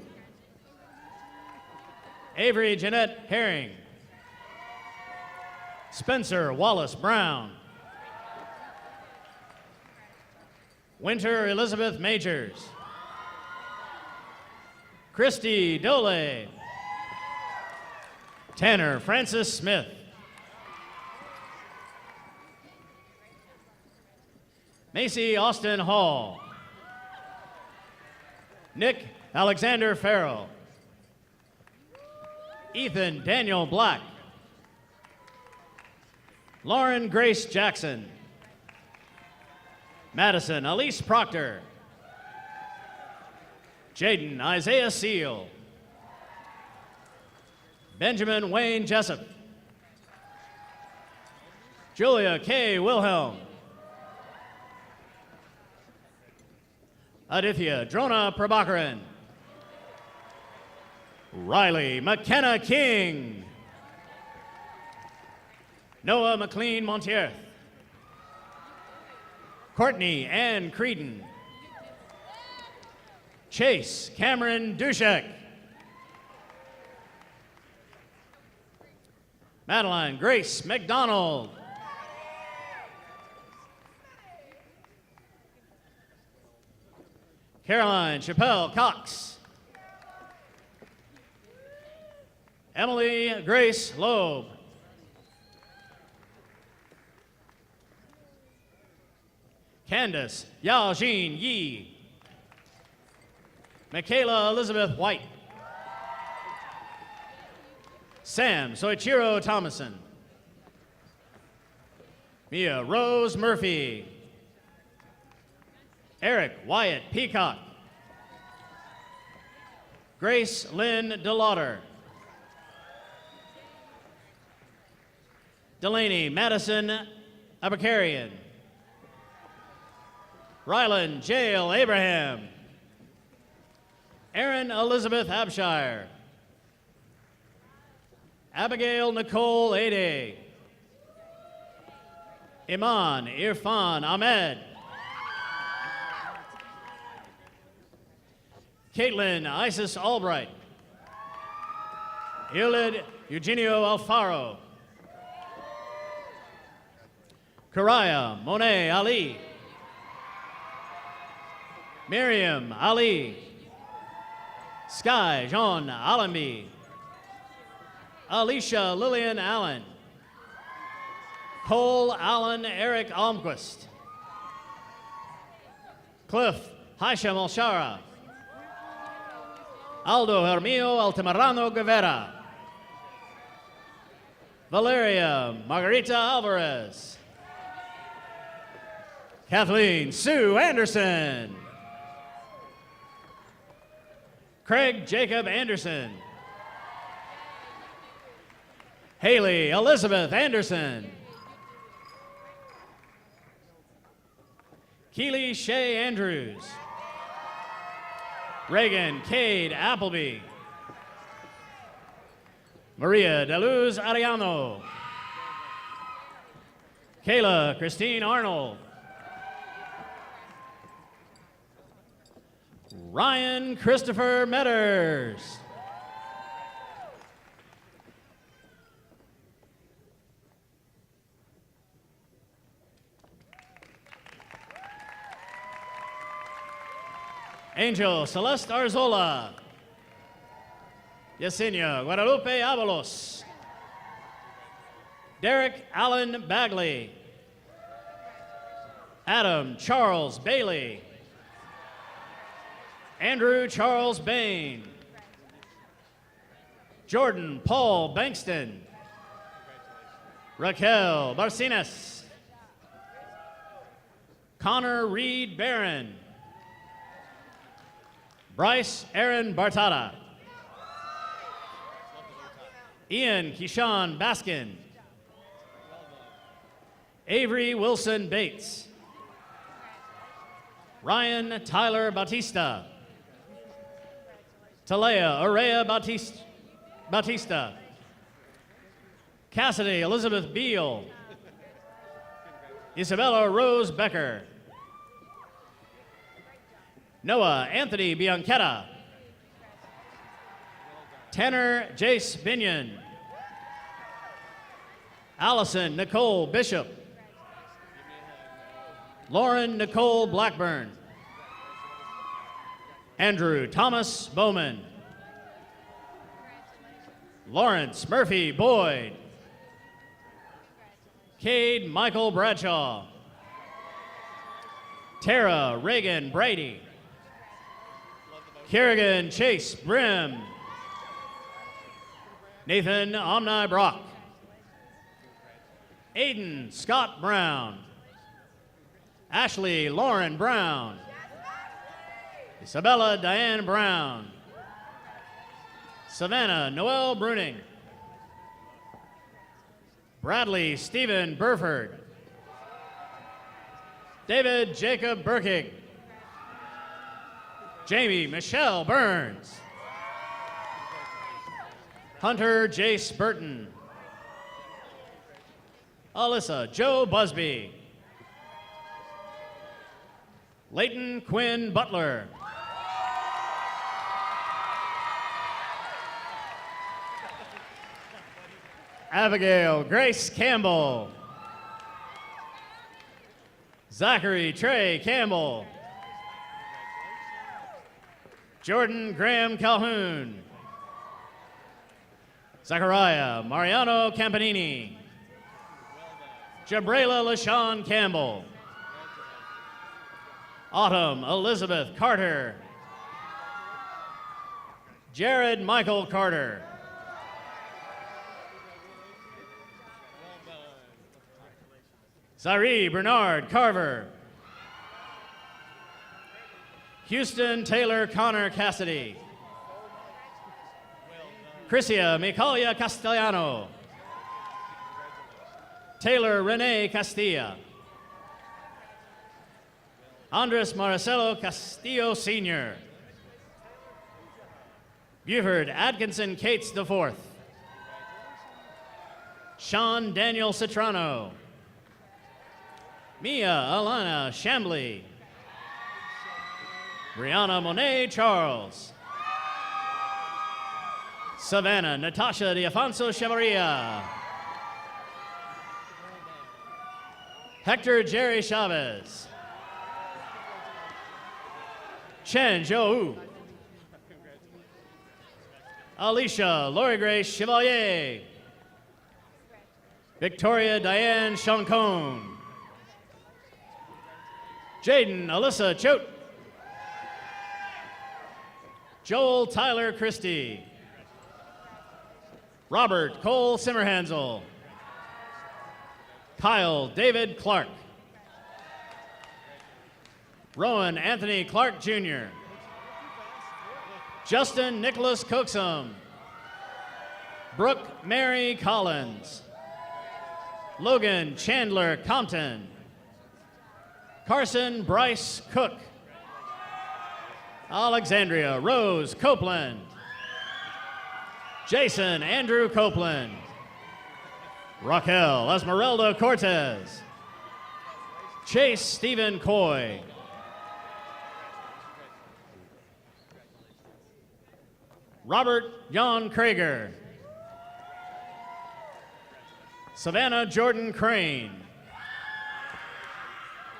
Avery Jeanette Herring. Spencer Wallace Brown. Winter Elizabeth Majors. Christy Dole. Tanner Francis Smith. Macy Austin Hall. Nick Alexander Farrell. Ethan Daniel Black. Lauren Grace Jackson. Madison Elise Proctor. Jaden Isaiah Seal. Benjamin Wayne Jessup. Julia K. Wilhelm. Adithya Drona Prabhakaran. Riley McKenna King. Noah McLean Montier. Courtney Ann Creedon. Chase Cameron Dushek. Madeline Grace McDonald. Caroline Chappelle Cox. Emily Grace Loeb. Candace Yao-Jin Yi. Michaela Elizabeth White. Sam Soichiro Thomason. Mia Rose Murphy. Eric Wyatt Peacock. Grace Lynn DeLauder. Delaney Madison Abakarian. Rylan Jail Abraham. Erin Elizabeth Abshire. Abigail Nicole Ade. Iman Irfan Ahmed. Caitlin Isis Albright. Ilid Eugenio Alfaro. Karaya Monet Ali. Miriam Ali. Sky Jean Allenby. Alicia Lillian Allen. Cole Allen Eric Almquist. Cliff Haisham Alshara. Aldo Hermio Altamirano Guevara. Valeria Margarita Alvarez. Kathleen Sue Anderson. Craig Jacob Anderson. Haley Elizabeth Anderson. Keely Shea Andrews. Reagan Cade Appleby. Maria DeLuz Ariano. Kayla Christine Arnold. Ryan Christopher Metters. Angel Celeste Arzola. Yesenia Guadalupe Avalos. Derek Allen Bagley. Adam Charles Bailey. Andrew Charles Bain. Jordan Paul Bankston. Raquel Barcinas. Connor Reed Barron. Bryce Aaron Bartada. Ian Keyshawn Baskin. Avery Wilson Bates. Ryan Tyler Bautista. Talea Orea Bautista. Bautista. Cassidy Elizabeth Beal. Isabella Rose Becker. Noah Anthony Bianchetta. Tanner Jace Binion. Allison Nicole Bishop. Lauren Nicole Blackburn. Andrew Thomas Bowman. Lawrence Murphy Boyd. Cade Michael Bradshaw. Tara Reagan Brady. Kerrigan Chase Brim. Nathan Omni Brock. Aiden Scott Brown. Ashley Lauren Brown. Isabella Diane Brown. Savannah Noel Bruning. Bradley Stephen Burford. David Jacob Burkig. Jamie Michelle Burns. Hunter Jace Burton. Alyssa Joe Busby. Leighton Quinn Butler. Abigail Grace Campbell. Zachary Trey Campbell. Jordan Graham Calhoun. Zachariah Mariano Campanini. Jabrayla LaShawn Campbell. Autumn Elizabeth Carter. Jared Michael Carter. Zyree Bernard Carver. Houston Taylor Connor Cassidy. Chrissia Micalia Castellano. Taylor Renee Castilla. Andres Marcelo Castillo Sr. Buford Atkinson Cates IV. Sean Daniel Citrano. Mia Alana Shambly. Brianna Monet Charles. Savannah Natasha Diafonso Chavarria. Hector Jerry Chavez. Chen Zhou. Alicia Lori Grace Chevalier. Victoria Diane Shancone. Jaden Alyssa Choate. Joel Tyler Christie. Robert Cole Simmerhansel. Kyle David Clark. Rowan Anthony Clark Jr. Justin Nicholas Cooksom. Brooke Mary Collins. Logan Chandler Compton. Carson Bryce Cook. Alexandria Rose Copeland. Jason Andrew Copeland. Raquel Esmeralda Cortez. Chase Stephen Coy. Robert Jan Krager. Savannah Jordan Crane.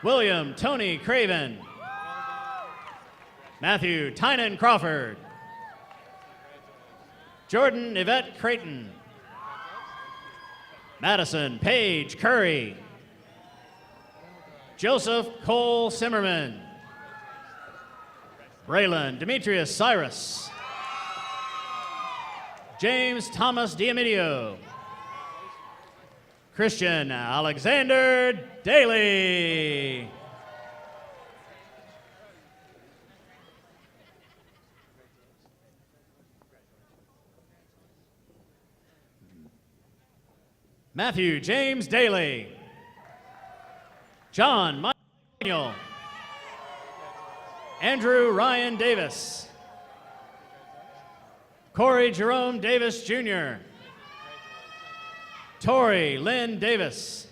William Tony Craven. Matthew Tynan Crawford. Jordan Yvette Creighton. Madison Paige Curry. Joseph Cole Simmerman. Braylon Demetrius Cyrus. James Thomas Diamidio. Christian Alexander Daly. Matthew James Daly. John Michael Daniel. Andrew Ryan Davis. Corey Jerome Davis Jr. Tori Lynn Davis.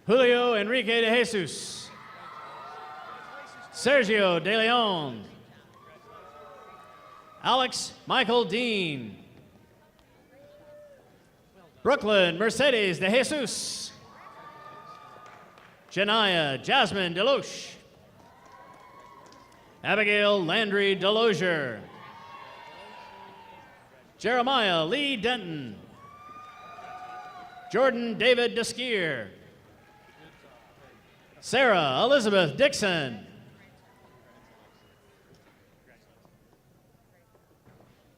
Julio Enrique de Jesus. Sergio De Leon. Alex Michael Dean. Brooklyn Mercedes de Jesus. Janaya Jasmine Deloche. Abigail Landry Delozier. Jeremiah Lee Denton. Jordan David Deskier. Sarah Elizabeth Dixon.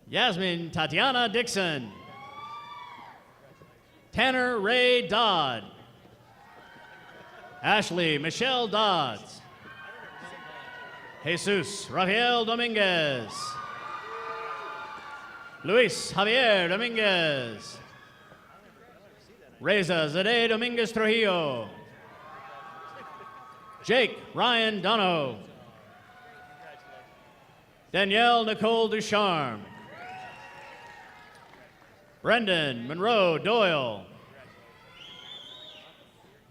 Yasmin Tatiana Dixon. Tanner Ray Dodd. Ashley Michelle Dodds. Jesus Rafael Dominguez. Luis Javier Dominguez. Reza Zade Dominguez Trujillo. Jake Ryan Dono. Danielle Nicole Ducharme. Brendan Monroe Doyle.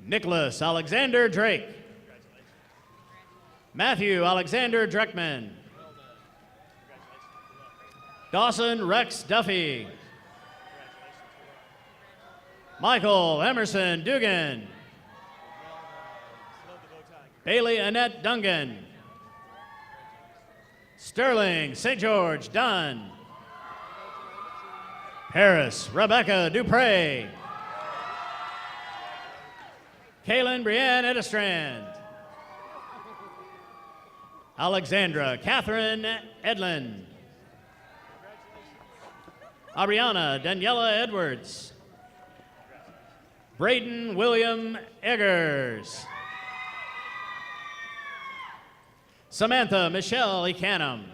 Nicholas Alexander Drake. Matthew Alexander Dreckman. Dawson Rex Duffy. Michael Emerson Dugan. Bailey Annette Dungan. Sterling St. George Dunn. Paris Rebecca Dupre. Kaylin Brianne Edestrand. Alexandra Catherine Edlin. Ariana Daniela Edwards. Braden William Eggers. Samantha Michelle Ecanum.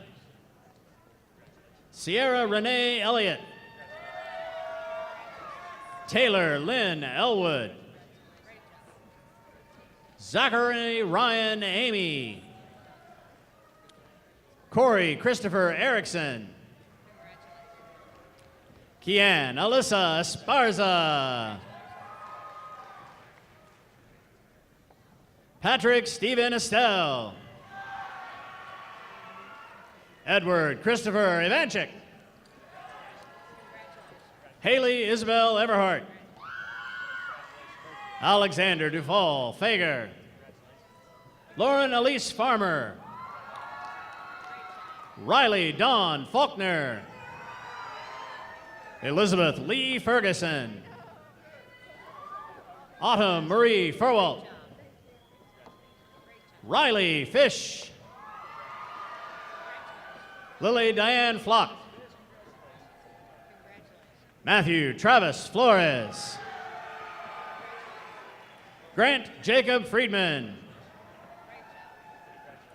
Sierra Renee Elliott. Taylor Lynn Elwood. Zachary Ryan Amy. Corey Christopher Erickson. Kian Alyssa Esparza. Patrick Stephen Estelle. Edward Christopher Ivanchik. Haley Isabel Everhart. Alexander Dufall Fager. Lauren Elise Farmer. Riley Dawn Faulkner. Elizabeth Lee Ferguson. Autumn Marie Furwalt. Riley Fish. Lily Diane Flock. Matthew Travis Flores. Grant Jacob Friedman.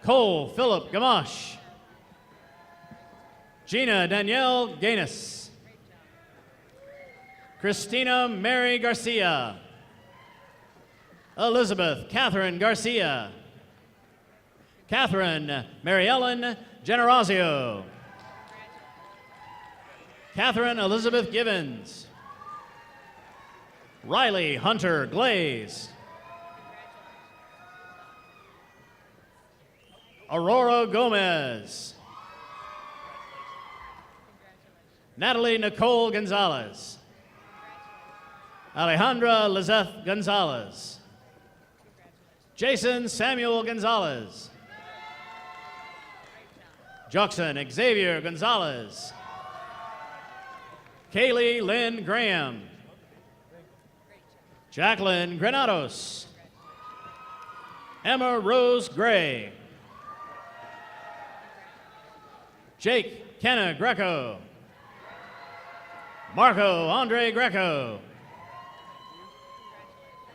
Cole Philip Gamache. Gina Danielle Gaines. Christina Mary Garcia. Elizabeth Catherine Garcia. Catherine Mary Ellen Generosio. Catherine Elizabeth Gibbons. Riley Hunter Glaze. Aurora Gomez. Natalie Nicole Gonzalez. Alejandra Lizeth Gonzalez. Jason Samuel Gonzalez. Jackson Xavier Gonzalez. Kaylee Lynn Graham. Jacqueline Granados. Emma Rose Gray. Jake Kenna Greco. Marco Andre Greco.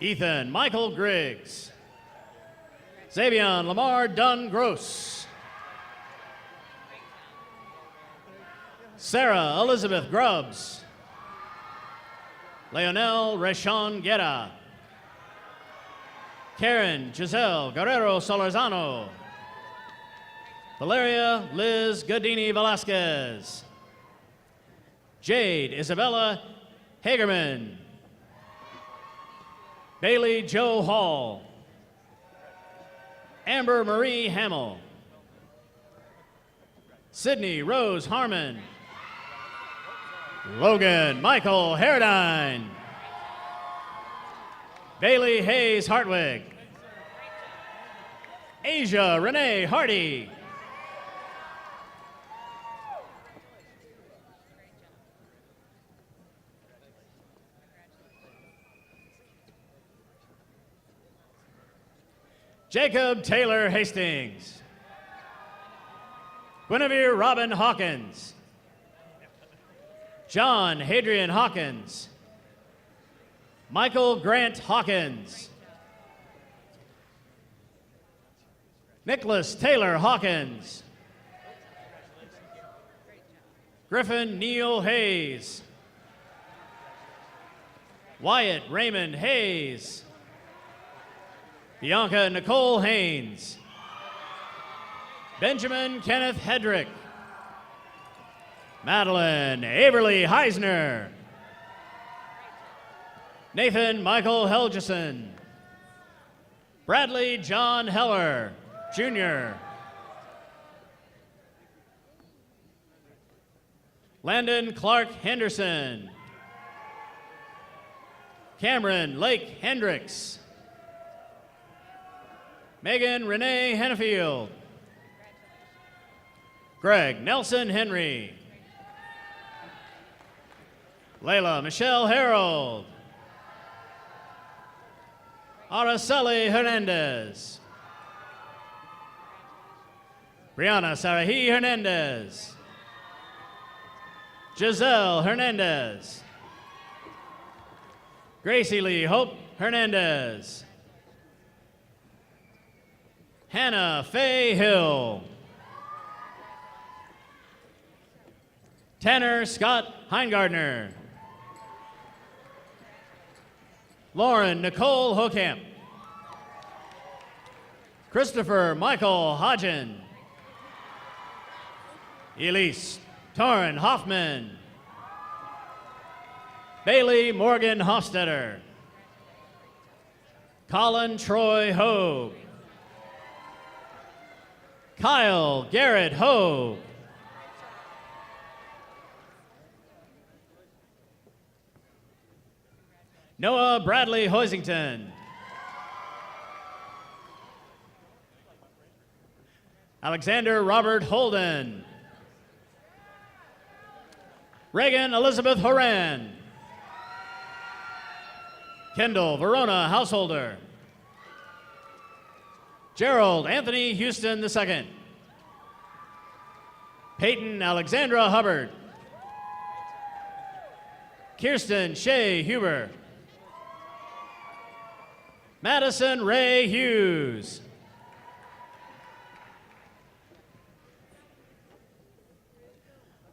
Ethan Michael Griggs. Xavion Lamar Dunn Gross. Sarah Elizabeth Grubbs. Leonel Reshon Guerra. Karen Giselle Guerrero Solorzano. Valeria Liz Godini Velasquez. Jade Isabella Hagerman. Bailey Joe Hall. Amber Marie Hamill. Sydney Rose Harmon. Logan Michael Herdine. Bailey Hayes Hartwig. Asia Renee Hardy. Jacob Taylor Hastings. Guinevere Robin Hawkins. John Hadrian Hawkins. Michael Grant Hawkins. Nicholas Taylor Hawkins. Griffin Neil Hayes. Wyatt Raymond Hayes. Bianca Nicole Haynes. Benjamin Kenneth Hedrick. Madeline Averly Heisner. Nathan Michael Helgeson. Bradley John Heller, Jr. Landon Clark Henderson. Cameron Lake Hendricks. Megan Renee Hennefield. Greg Nelson Henry. Layla Michelle Harold. Araceli Hernandez. Brianna Sarahi Hernandez. Giselle Hernandez. Gracie Lee Hope Hernandez. Hannah Faye Hill. Tanner Scott Heingardner. Lauren Nicole Hokamp. Christopher Michael Hodgen. Elise Torrin Hoffman. Bailey Morgan Hofstetter. Colin Troy Hogue. Kyle Garrett Hogue. Noah Bradley Hoisington. Alexander Robert Holden. Reagan Elizabeth Horan. Kendall Verona Householder. Gerald Anthony Houston II. Peyton Alexandra Hubbard. Kirsten Shea Huber. Madison Ray Hughes.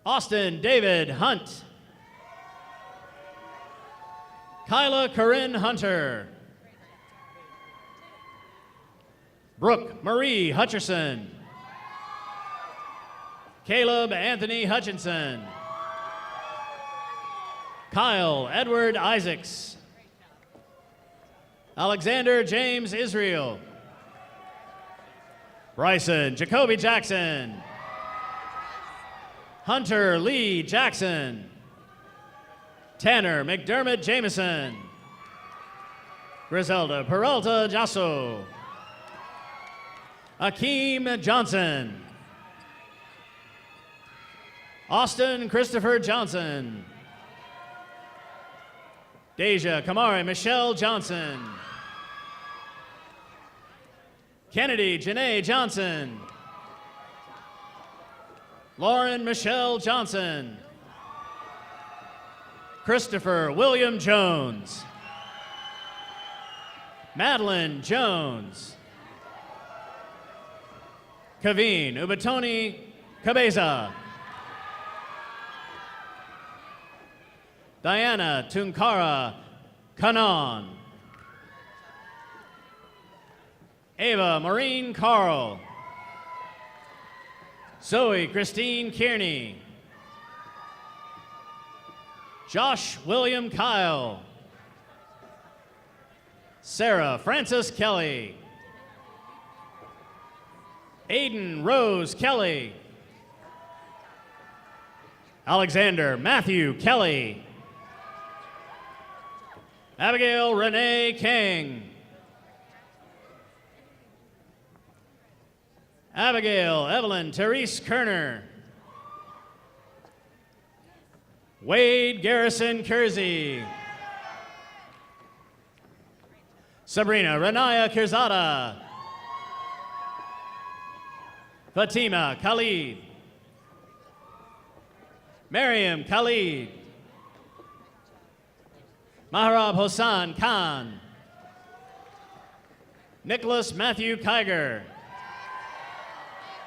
Austin David Hunt. Kyla Corinne Hunter. Brooke Marie Hutcherson. Caleb Anthony Hutchinson. Kyle Edward Isaacs. Alexander James Israel. Bryson Jacoby Jackson. Hunter Lee Jackson. Tanner McDermott Jameson. Griselda Peralta Jasso. Akeem Johnson. Austin Christopher Johnson. Deja Kamari Michelle Johnson. Kennedy Janae Johnson. Lauren Michelle Johnson. Christopher William Jones. Madeline Jones. Kaveen Ubatoni Cabeza. Diana Tunkara Kanan. Ava Maureen Carl. Zoe Christine Kearney. Josh William Kyle. Sarah Frances Kelly. Aiden Rose Kelly. Alexander Matthew Kelly. Abigail Renee King. Abigail Evelyn Therese Kerner. Wade Garrison Kersey. Sabrina Renaya Kirzada. Fatima Khalid. Miriam Khalid. Maharab Hossan Khan. Nicholas Matthew Kiger.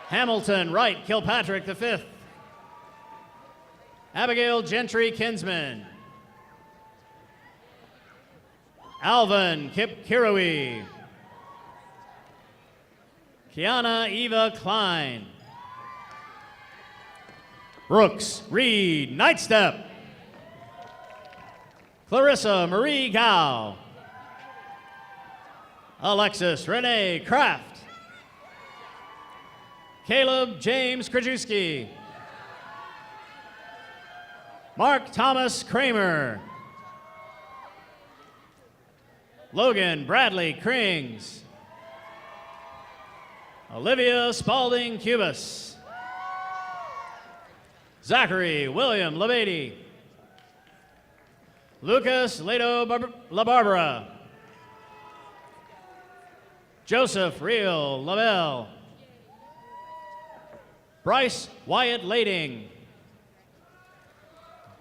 Hamilton Wright Kilpatrick V. Abigail Gentry Kinsman. Alvin Kip Kirui. Kiana Eva Klein. Brooks Reed Nightstep. Clarissa Marie Gao. Alexis Renee Kraft. Caleb James Krajewski. Mark Thomas Kramer. Logan Bradley Krings. Olivia Spalding Cubas. Zachary William Labady. Lucas Leto La Barbara. Joseph Real Lavelle. Bryce Wyatt Lading.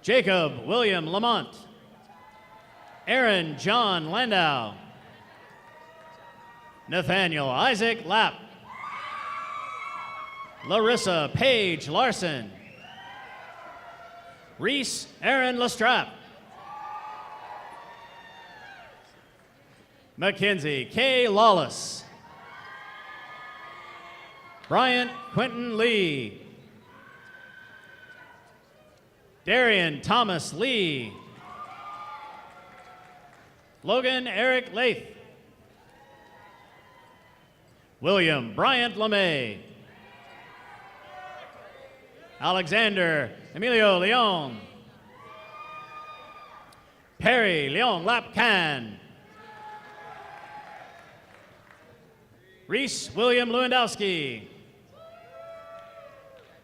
Jacob William Lamont. Aaron John Landau. Nathaniel Isaac Lapp. Larissa Paige Larson. Reese Aaron Lestrap. Mackenzie K. Lawless. Bryant Quentin Lee. Darian Thomas Lee. Logan Eric Lath. William Bryant LeMay. Alexander Emilio Leon. Perry Leon Lapcan. Reese William Lewandowski.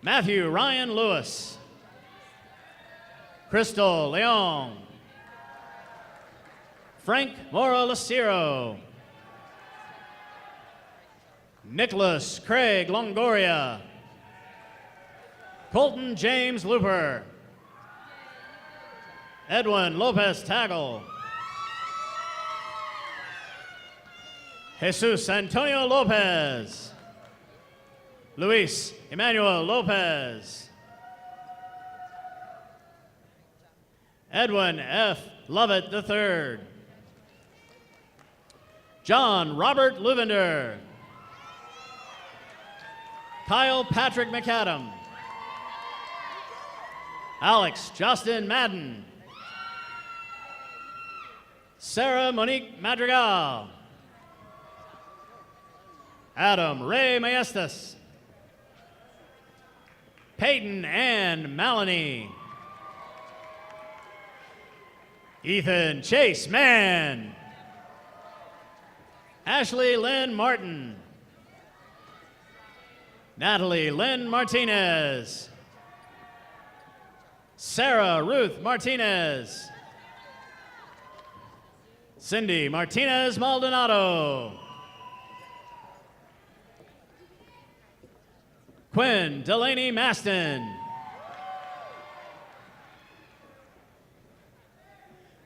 Matthew Ryan Lewis. Crystal Leon. Frank Mora Lucero. Nicholas Craig Longoria. Colton James Looper. Edwin Lopez Tagle. Jesus Antonio Lopez. Luis Emmanuel Lopez. Edwin F. Lovett III. John Robert Luvender. Kyle Patrick McAdam. Alex Justin Madden. Sarah Monique Madrigal. Adam Ray Maestas. Peyton Ann Maloney. Ethan Chase Mann. Ashley Lynn Martin. Natalie Lynn Martinez. Sarah Ruth Martinez. Cindy Martinez Maldonado. Quinn Delaney Maston.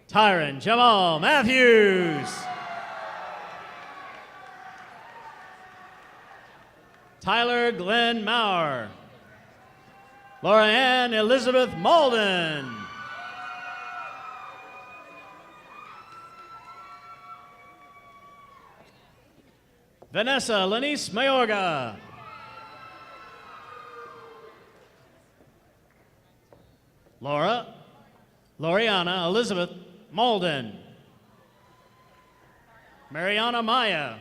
Tyron Jamal Matthews. Tyler Glenn Maurer. Laura Ann Elizabeth Malden. Vanessa Lenice Mayorga. Loriana Elizabeth Malden. Mariana Maya.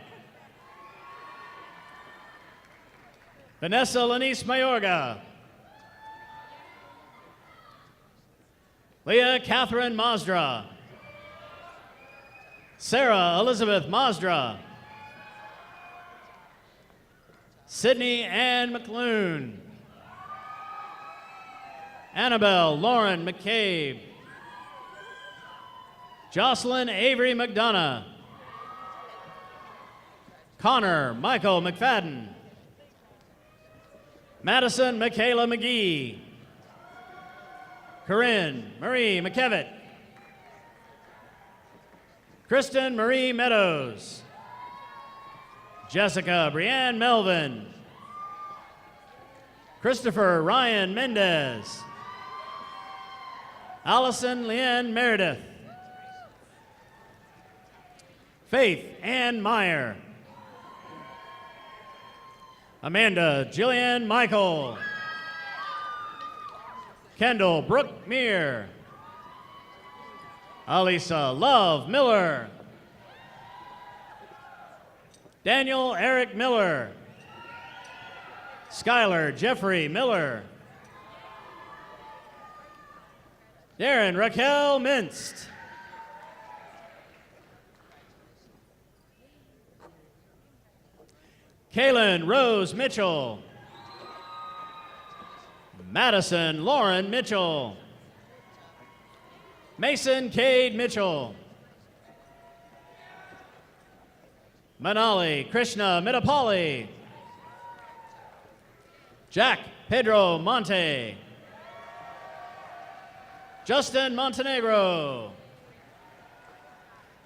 Vanessa Lenice Mayorga. Leah Catherine Masdra. Sarah Elizabeth Masdra. Sydney Ann McLoon. Annabelle Lauren McCabe. Jocelyn Avery McDonough. Connor Michael McFadden. Madison Michaela McGee. Corinne Marie McKevitt. Kristen Marie Meadows. Jessica Brianne Melvin. Christopher Ryan Mendez. Allison Leanne Meredith. Faith Ann Meyer. Amanda Jillian Michael. Kendall Brooke Meir. Alisa Love Miller. Daniel Eric Miller. Skylar Jeffrey Miller. Darren Raquel Minst. Kaylin Rose Mitchell. Madison Lauren Mitchell. Mason Cade Mitchell. Manali Krishna Midapalli. Jack Pedro Monte. Justin Montenegro.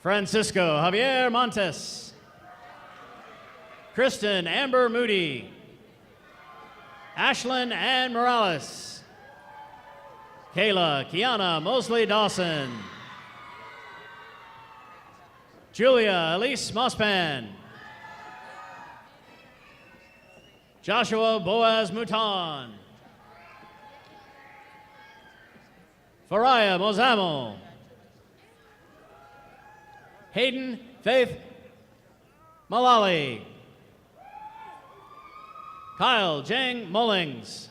Francisco Javier Montes. Kristen Amber Moody. Ashlyn Ann Morales. Kayla Kiana Mosley Dawson. Julia Elise Mosspan. Joshua Boaz Mouton. Faraya Mozamo. Hayden Faith Malali. Kyle Jang Mullings.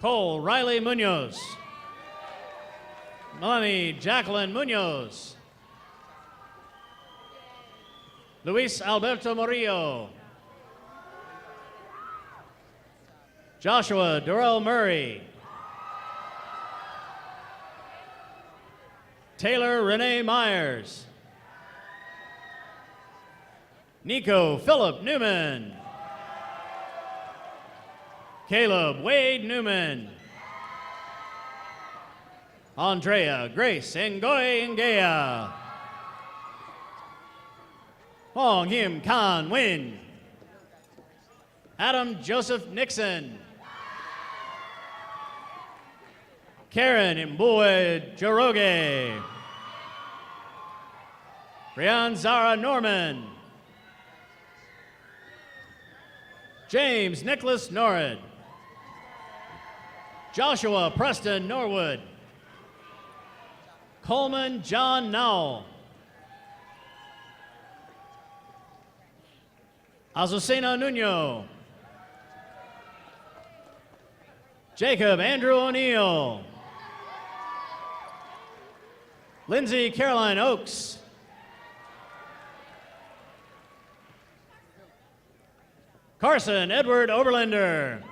Cole Riley Munoz. Melanie Jacqueline Munoz. Luis Alberto Murillo. Joshua Durrell Murray. Taylor Renee Myers. Nico Philip Newman. Caleb Wade Newman. Andrea Grace Ngoy Ngea. Hong Him Khan Win. Adam Joseph Nixon. Karen Mbue Joroge. Brian Zara Norman. James Nicholas Norrid. Joshua Preston Norwood. Coleman John Nowell. Azucena Nuno. Jacob Andrew O'Neill. Lindsay Caroline Oakes. Carson Edward Oberlander.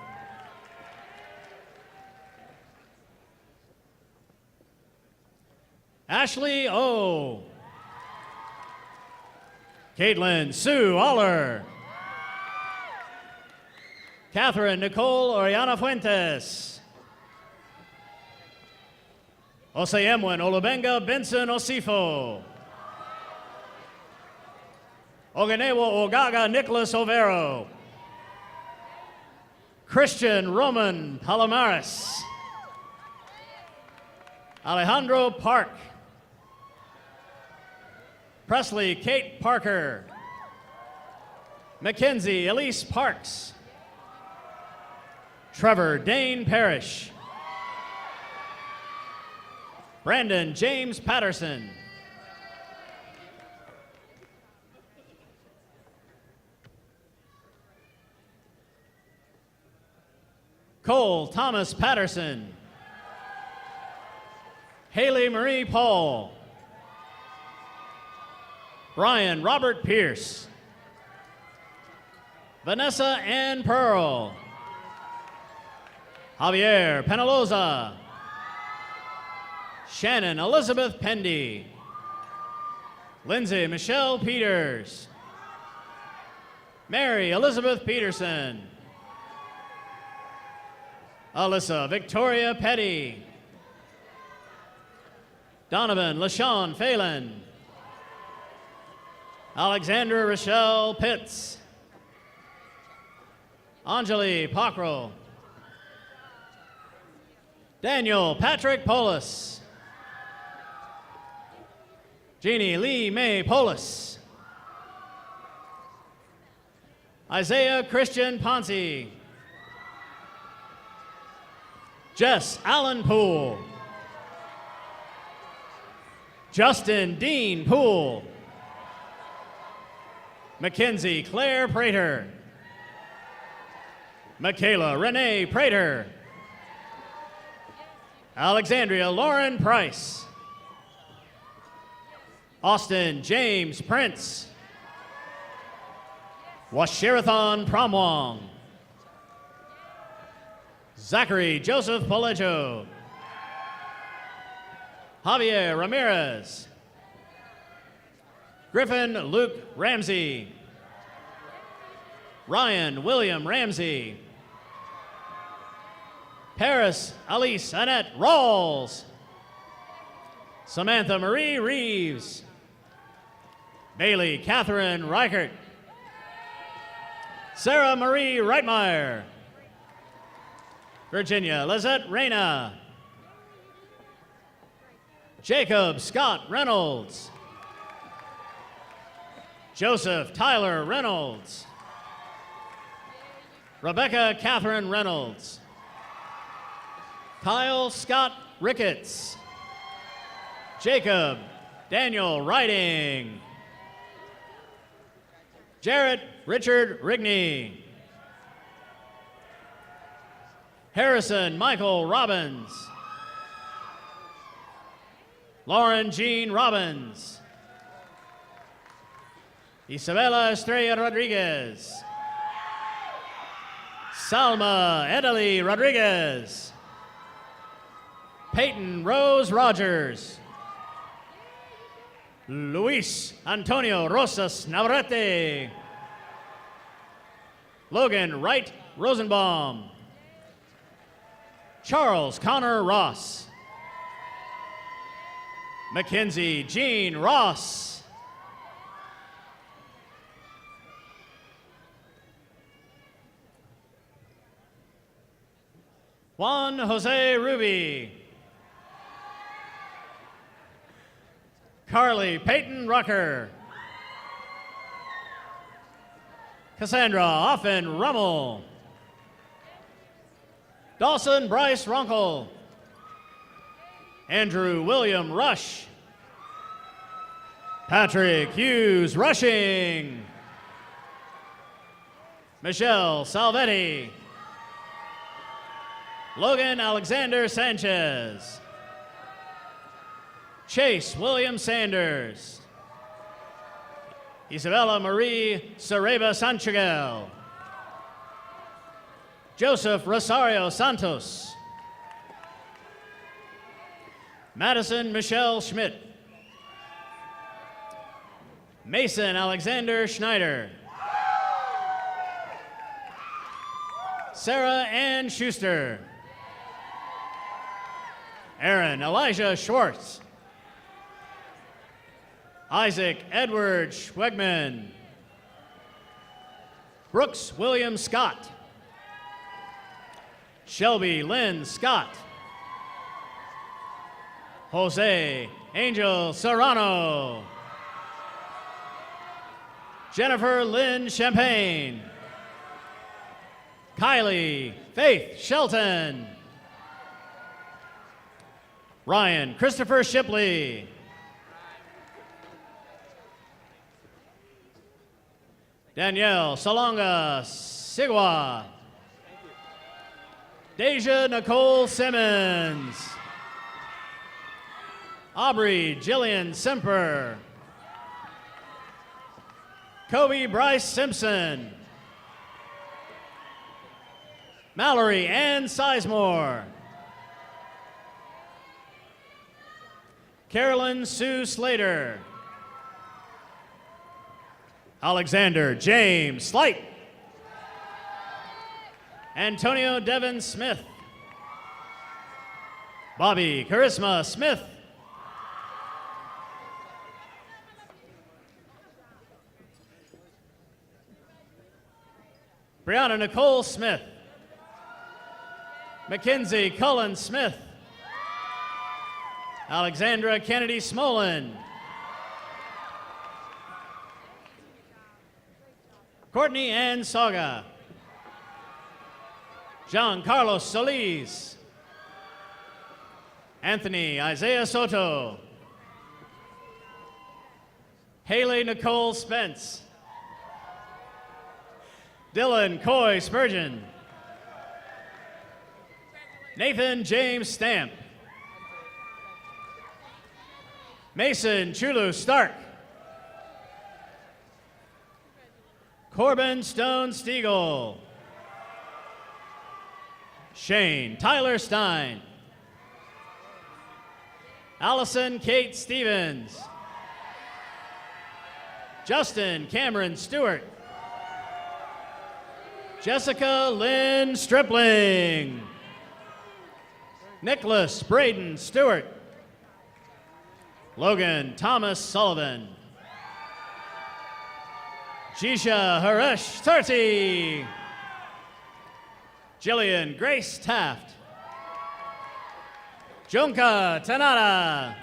Ashley O. Caitlin Sue Aller. Catherine Nicole Oriana Fuentes. Oseyemwen Olubenga Benson Osifo. Oganewo Ogaga Nicholas Overo. Christian Roman Palomares. Alejandro Park. Presley Kate Parker. Mackenzie Elise Parks. Trevor Dane Parrish. Brandon James Patterson. Cole Thomas Patterson. Haley Marie Paul. Brian Robert Pierce. Vanessa Ann Pearl. Javier Penaloza. Shannon Elizabeth Pendy. Lindsay Michelle Peters. Mary Elizabeth Peterson. Alyssa Victoria Petty. Donovan LaShawn Phelan. Alexandra Rochelle Pitts. Anjali Pockrell. Daniel Patrick Polis. Jeannie Lee May Polis. Isaiah Christian Ponce. Jess Allen Poole. Justin Dean Poole. Mackenzie Claire Prater. Michaela Renee Prater. Alexandria Lauren Price. Austin James Prince. Washirathon Pramwong. Zachary Joseph Palejo. Javier Ramirez. Griffin Luke Ramsey. Ryan William Ramsey. Paris Alice Annette Rawls. Samantha Marie Reeves. Bailey Catherine Reichert. Sarah Marie Reitmeyer. Virginia Lizette Reyna. Jacob Scott Reynolds. Joseph Tyler Reynolds. Rebecca Catherine Reynolds. Kyle Scott Ricketts. Jacob Daniel Riding. Jarrett Richard Rigney. Harrison Michael Robbins. Lauren Jean Robbins. Isabella Estrella Rodriguez. Salma Edalie Rodriguez. Peyton Rose Rogers. Luis Antonio Rosas Navarrete. Logan Wright Rosenbaum. Charles Connor Ross. Mackenzie Jean Ross. Juan Jose Ruby. Carly Peyton Rucker. Cassandra Offen Rummel. Dawson Bryce Runkle. Andrew William Rush. Patrick Hughes Rushing. Michelle Salvetti. Logan Alexander Sanchez. Chase William Sanders. Isabella Marie Sareva Sanchagel. Joseph Rosario Santos. Madison Michelle Schmidt. Mason Alexander Schneider. Sarah Ann Schuster. Aaron Elijah Schwartz. Isaac Edward Schwegman. Brooks William Scott. Shelby Lynn Scott. Jose Angel Serrano. Jennifer Lynn Champagne. Kylie Faith Shelton. Ryan Christopher Shipley. Danielle Salonga Sigwa. Deja Nicole Simmons. Aubrey Jillian Semper. Kobe Bryce Simpson. Mallory Ann Sizemore. Carolyn Sue Slater. Alexander James Slight. Antonio Devin Smith. Bobby Charisma Smith. Brianna Nicole Smith. Mackenzie Cullen Smith. Alexandra Kennedy Smolin. Courtney Ann Saga. Jean Carlos Solis. Anthony Isaiah Soto. Haley Nicole Spence. Dylan Coy Spurgeon. Nathan James Stamp. Mason Chulu Stark. Corbin Stone Stiegel. Shane Tyler Stein. Allison Kate Stevens. Justin Cameron Stewart. Jessica Lynn Stripling. Nicholas Braden Stewart. Logan Thomas Sullivan. Jisha Haresh Tarti. Jillian Grace Taft. Junka Tanada.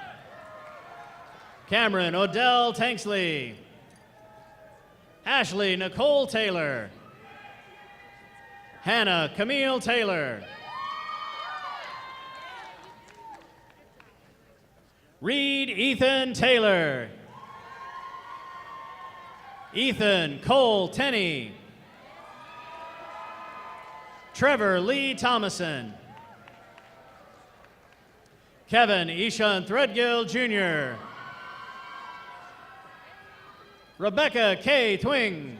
Cameron Odell Tanksley. Ashley Nicole Taylor. Hannah Camille Taylor. Reed Ethan Taylor. Ethan Cole Tenney. Trevor Lee Thomason. Kevin Ishan Threadgill Jr. Rebecca K. Twing.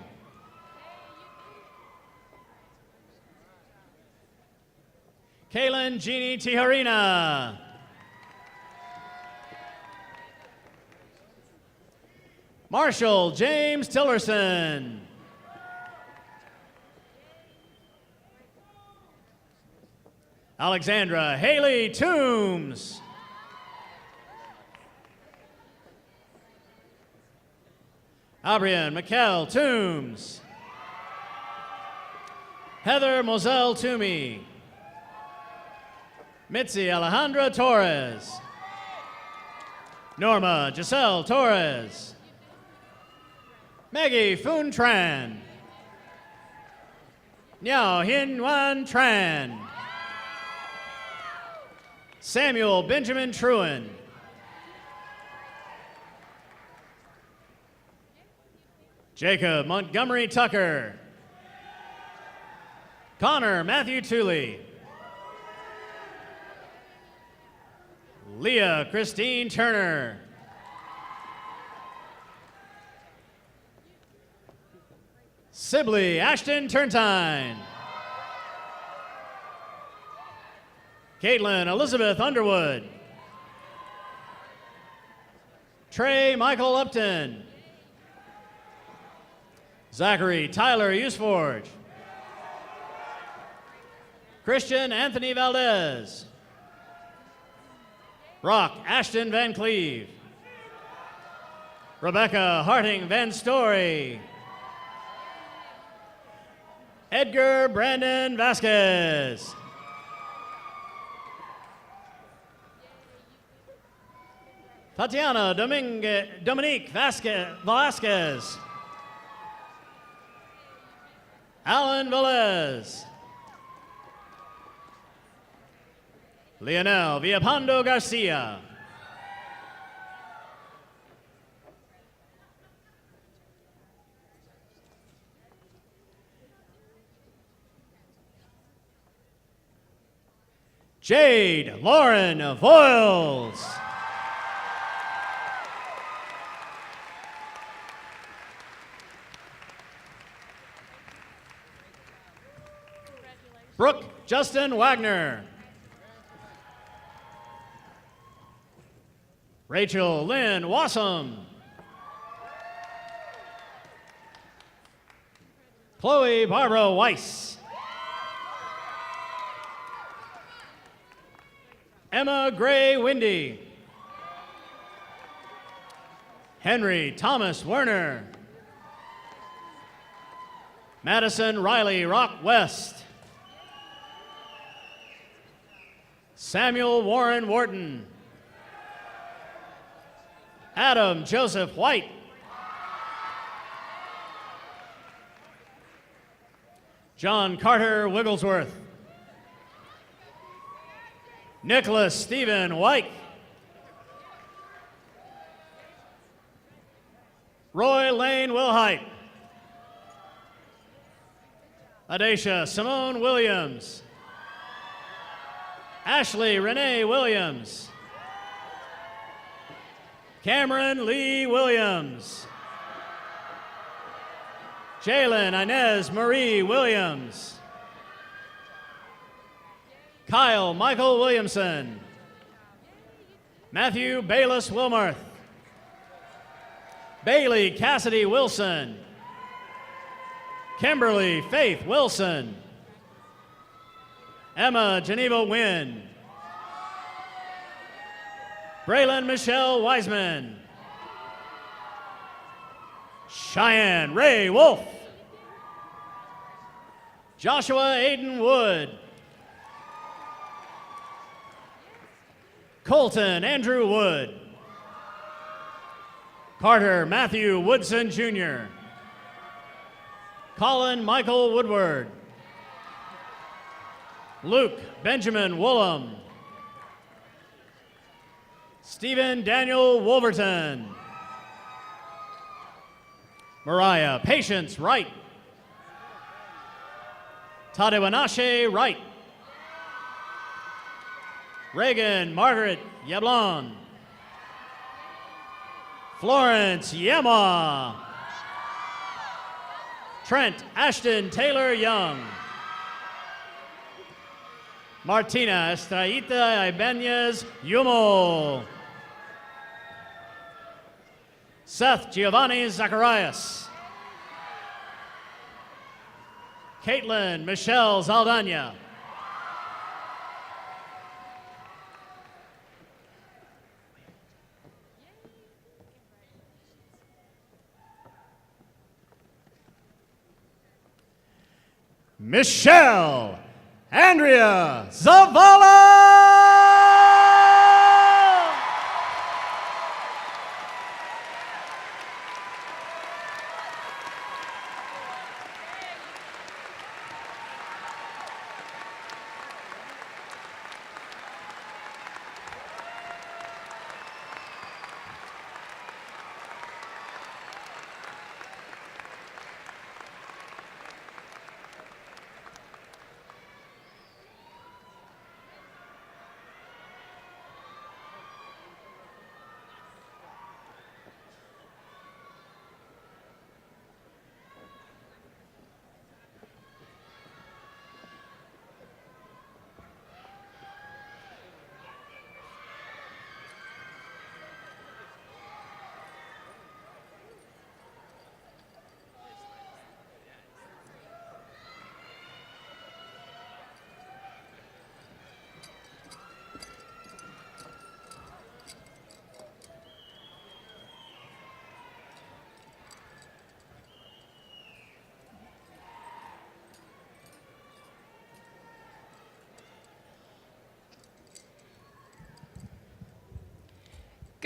Kaylin Jeannie Tijarina. Marshall James Tillerson. Alexandra Haley Toombs. Abrian Mikkel Toombs. Heather Moselle Toomey. Mitzi Alejandra Torres. Norma Giselle Torres. Maggie Foon Tran. Niao Hin Wan Tran. Samuel Benjamin Truen. Jacob Montgomery Tucker. Connor Matthew Tooley. Leah Christine Turner. Sibley Ashton Turntine. Caitlin Elizabeth Underwood. Trey Michael Upton. Zachary Tyler Usforge. Christian Anthony Valdez. Brock Ashton Van Cleve. Rebecca Harting Van Story. Edgar Brandon Vasquez. Tatiana Dominique Velasquez. Alan Velez. Leonel Villapando Garcia. Jade Lauren Voiles. Brooke Justin Wagner. Rachel Lynn Wassam. Chloe Barbara Weiss. Emma Gray Windy. Henry Thomas Werner. Madison Riley Rock West. Samuel Warren Wharton. Adam Joseph White. John Carter Wigglesworth. Nicholas Stephen White. Roy Lane Wilhite. Adacia Simone Williams. Ashley Renee Williams. Cameron Lee Williams. Jalen Inez Marie Williams. Kyle Michael Williamson. Matthew Bayless Wilmarth. Bailey Cassidy Wilson. Kimberly Faith Wilson. Emma Geneva Wynn. Braylon Michelle Wiseman. Cheyenne Ray Wolf. Joshua Aiden Wood. Colton Andrew Wood. Carter Matthew Woodson Jr. Colin Michael Woodward. Luke Benjamin Woolham. Stephen Daniel Wolverton. Mariah Patience Wright. Tadewanache Wright. Reagan Margaret Yablon. Florence Yema. Trent Ashton Taylor Young. Martina Estraita Ibanez Yumo. Seth Giovanni Zacharias. Caitlin Michelle Zaldana. Michelle Andrea Zavala.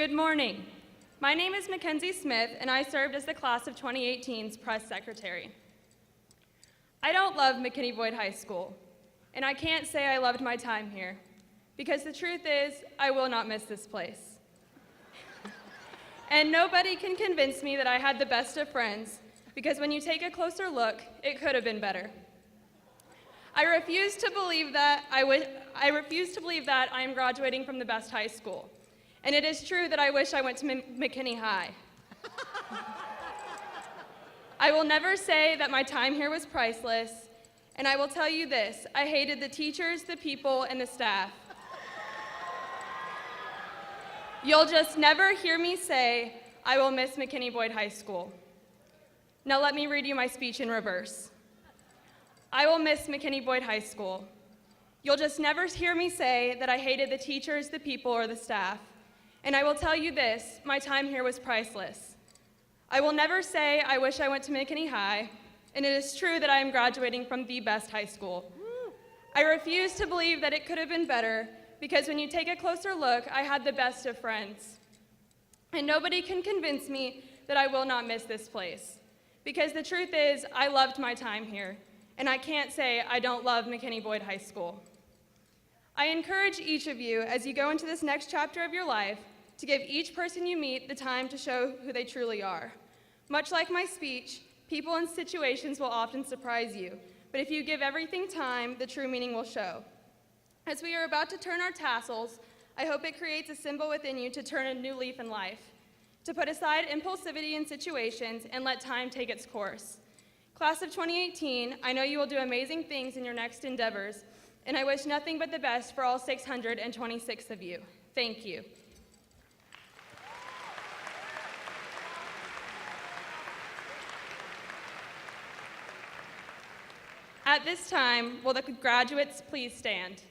Good morning. My name is Mackenzie Smith, and I served as the class of 2018's press secretary. I don't love McKinney Boyd High School, and I can't say I loved my time here. because the truth is, I will not miss this place. And nobody can convince me that I had the best of friends, because when you take a closer look, it could have been better. I refuse to believe that I am graduating from the best high school. And it is true that I wish I went to McKinney High. I will never say that my time here was priceless, and I will tell you this, I hated the teachers, the people, and the staff. You'll just never hear me say, I will miss McKinney Boyd High School. Now let me read you my speech in reverse. I will miss McKinney Boyd High School. You'll just never hear me say that I hated the teachers, the people, or the staff. And I will tell you this, my time here was priceless. I will never say I wish I went to McKinney High, and it is true that I am graduating from the best high school. I refuse to believe that it could have been better, because when you take a closer look, I had the best of friends. And nobody can convince me that I will not miss this place. Because the truth is, I loved my time here, and I can't say I don't love McKinney Boyd High School. I encourage each of you, as you go into this next chapter of your life, to give each person you meet the time to show who they truly are. Much like my speech, people and situations will often surprise you, but if you give everything time, the true meaning will show. As we are about to turn our tassels, I hope it creates a symbol within you to turn a new leaf in life, to put aside impulsivity in situations and let time take its course. Class of 2018, I know you will do amazing things in your next endeavors, and I wish nothing but the best for all 626 of you. Thank you. At this time, will the graduates please stand?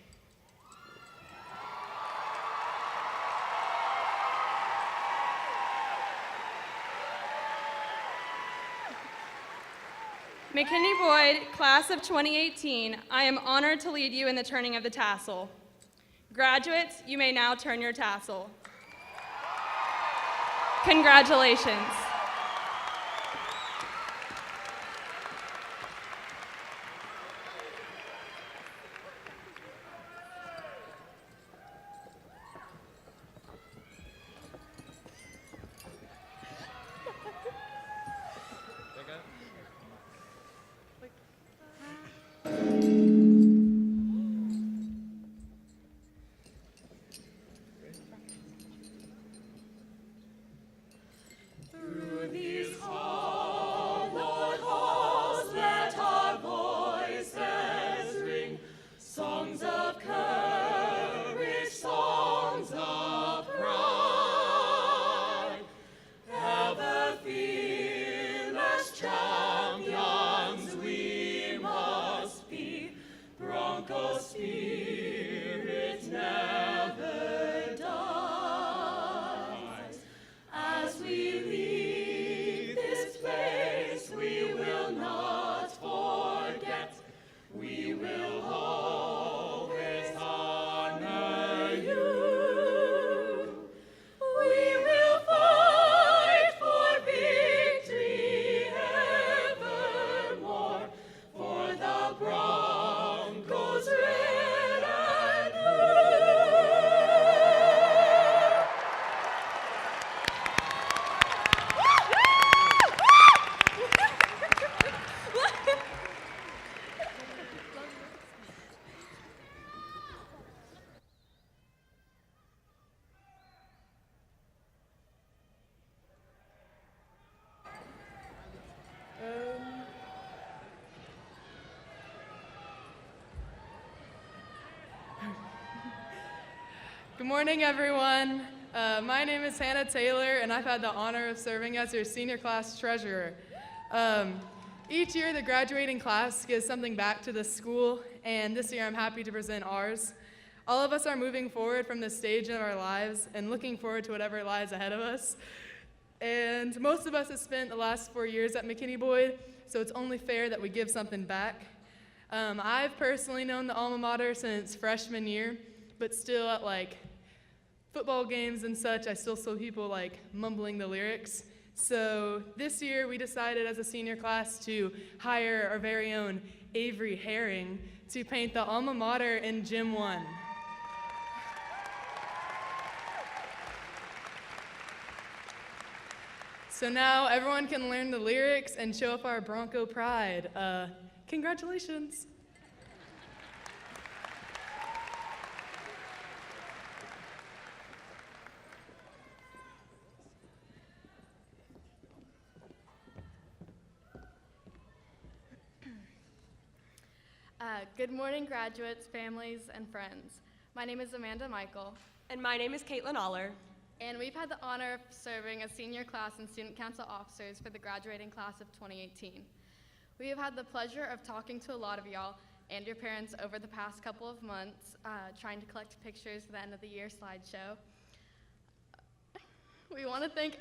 McKinney Boyd, class of 2018, I am honored to lead you in the turning of the tassel. Graduates, you may now turn your tassel. Congratulations. Good morning, everyone. My name is Hannah Taylor, and I've had the honor of serving as your senior class treasurer. Each year, the graduating class gives something back to the school, and this year I'm happy to present ours. All of us are moving forward from this stage of our lives and looking forward to whatever lies ahead of us. And most of us have spent the last 4 years at McKinney Boyd, so it's only fair that we give something back. I've personally known the alma mater since freshman year, but still at football games and such, I still saw people mumbling the lyrics. So this year we decided as a senior class to hire our very own Avery Herring to paint the alma mater in Gym 1. So now everyone can learn the lyrics and show off our Bronco pride. Congratulations. Good morning, graduates, families, and friends. My name is Amanda Michael, And my name is Caitlin Aller. and we've had the honor of serving as senior class and student council officers for the graduating class of 2018. We have had the pleasure of talking to a lot of y'all and your parents over the past couple of months, trying to collect pictures for the end of the year slideshow. We want to thank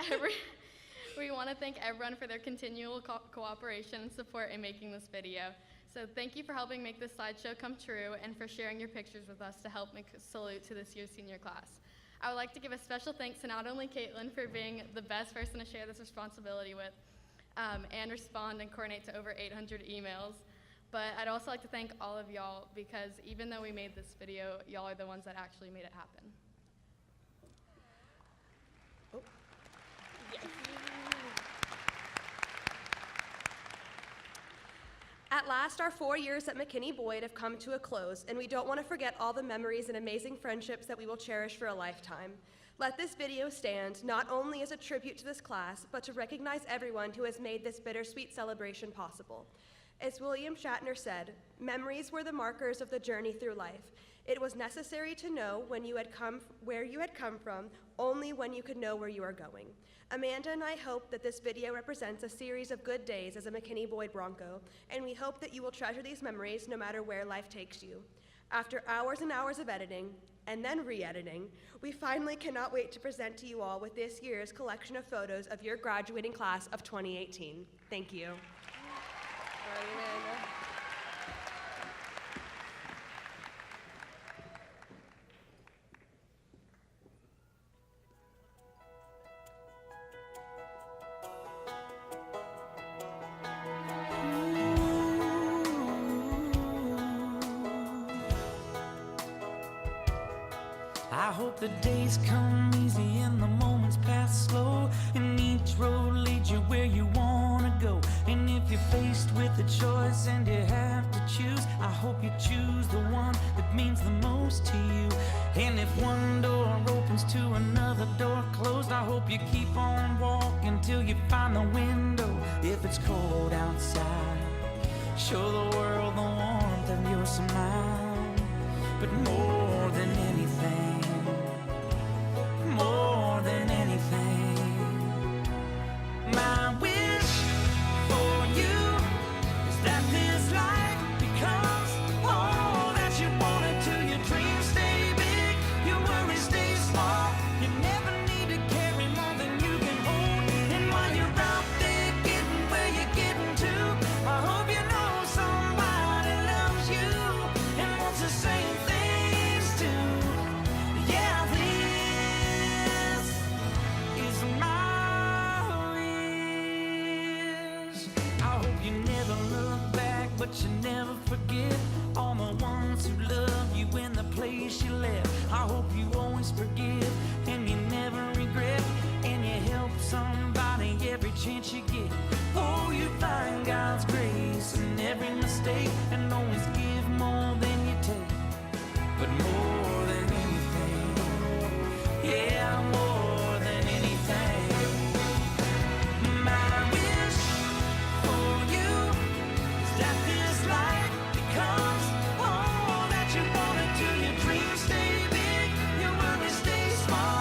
everyone for their continual cooperation and support in making this video. So thank you for helping make this slideshow come true and for sharing your pictures with us to help make a salute to this year's senior class. I would like to give a special thanks to not only Caitlin for being the best person to share this responsibility with and respond and coordinate to over 800 emails, but I'd also like to thank all of y'all because even though we made this video, y'all are the ones that actually made it happen. At last, our 4 years at McKinney Boyd have come to a close, and we don't want to forget all the memories and amazing friendships that we will cherish for a lifetime. Let this video stand not only as a tribute to this class, but to recognize everyone who has made this bittersweet celebration possible. As William Shatner said, memories were the markers of the journey through life. It was necessary to know where you had come from, only when you could know where you are going. Amanda and I hope that this video represents a series of good days as a McKinney Boyd Bronco, and we hope that you will treasure these memories no matter where life takes you. After hours and hours of editing, and then re-editing, we finally cannot wait to present to you all with this year's collection of photos of your graduating class of 2018. Thank you. All right, Amanda. I hope the days come easy and the moments pass slow, and each road leads you where you wanna go. And if you're faced with a choice and you have to choose, I hope you choose the one that means the most to you. And if one door opens to another door closed, I hope you keep on walking till you find the window. If it's cold outside, show the world the warmth of your smile. But more than anything, more than anything, my wish for you is that this life becomes all that you want it to. Your dreams stay big, your worries stay small. You never need to carry more than you can hold. And while you're out there getting where you're getting to, I hope you know somebody loves you and wants the same things too. Yeah, this is my wish. I hope you never look back, but you never forget all the ones who love you in the place you left. I hope you always forgive and you never regret, and you help somebody every chance you get. Oh, you find God's grace in every mistake and always give more than you take. But more than anything, yeah, more than anything, my wish for you is that this life becomes all that you want it to. Your dreams stay big, your worries stay small.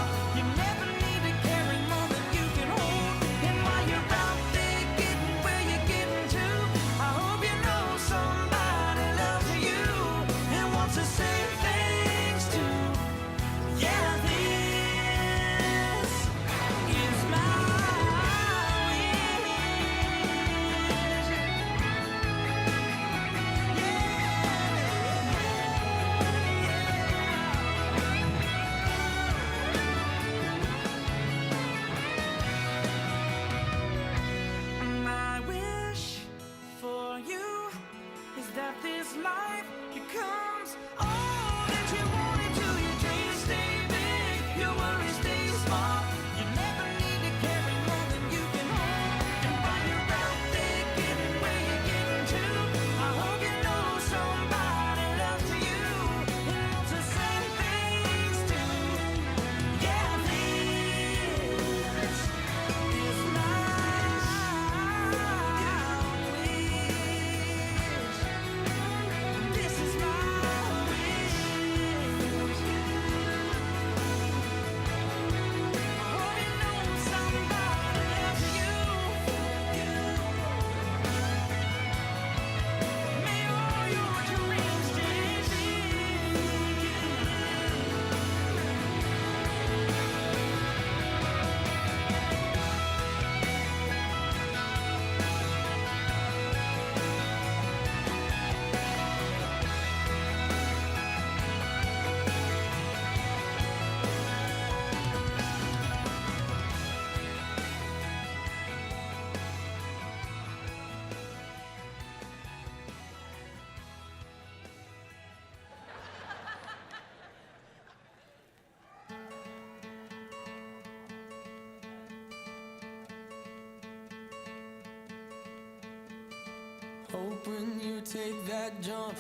Hope when you take that jump,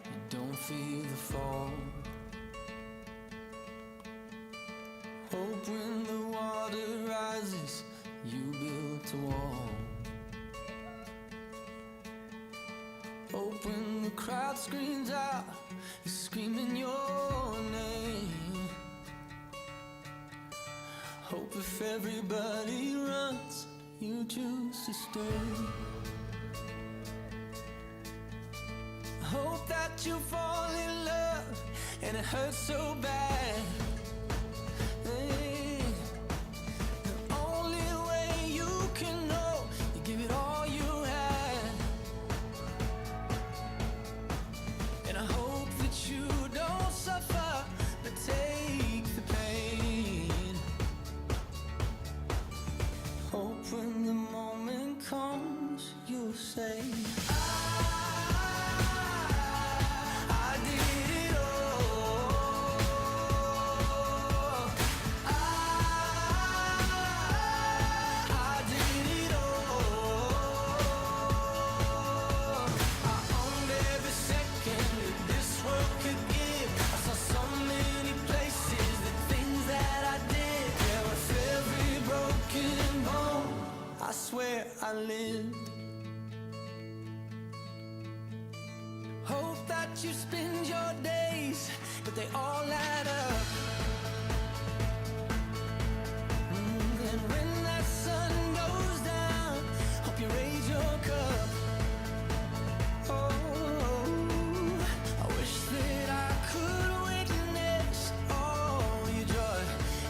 you don't feel the fall. Hope when the water rises, you built a wall. Hope when the crowd screams out, you're screaming your name. Hope if everybody runs, you choose to stay. Hope that you fall in love and it hurts so bad. Hey, the only way you can know, you give it all you had. And I hope that you don't suffer, but take the pain. Hope when the moment comes, you'll say, I did it all. I did it all. I owned every second that this world could give. I saw so many places, the things that I did. Yeah, with every broken bone, I swear I lived. Hope that you spend your days, but they all add up. And when that sun goes down, hope you raise your cup. Oh, I wish that I could witness all your joy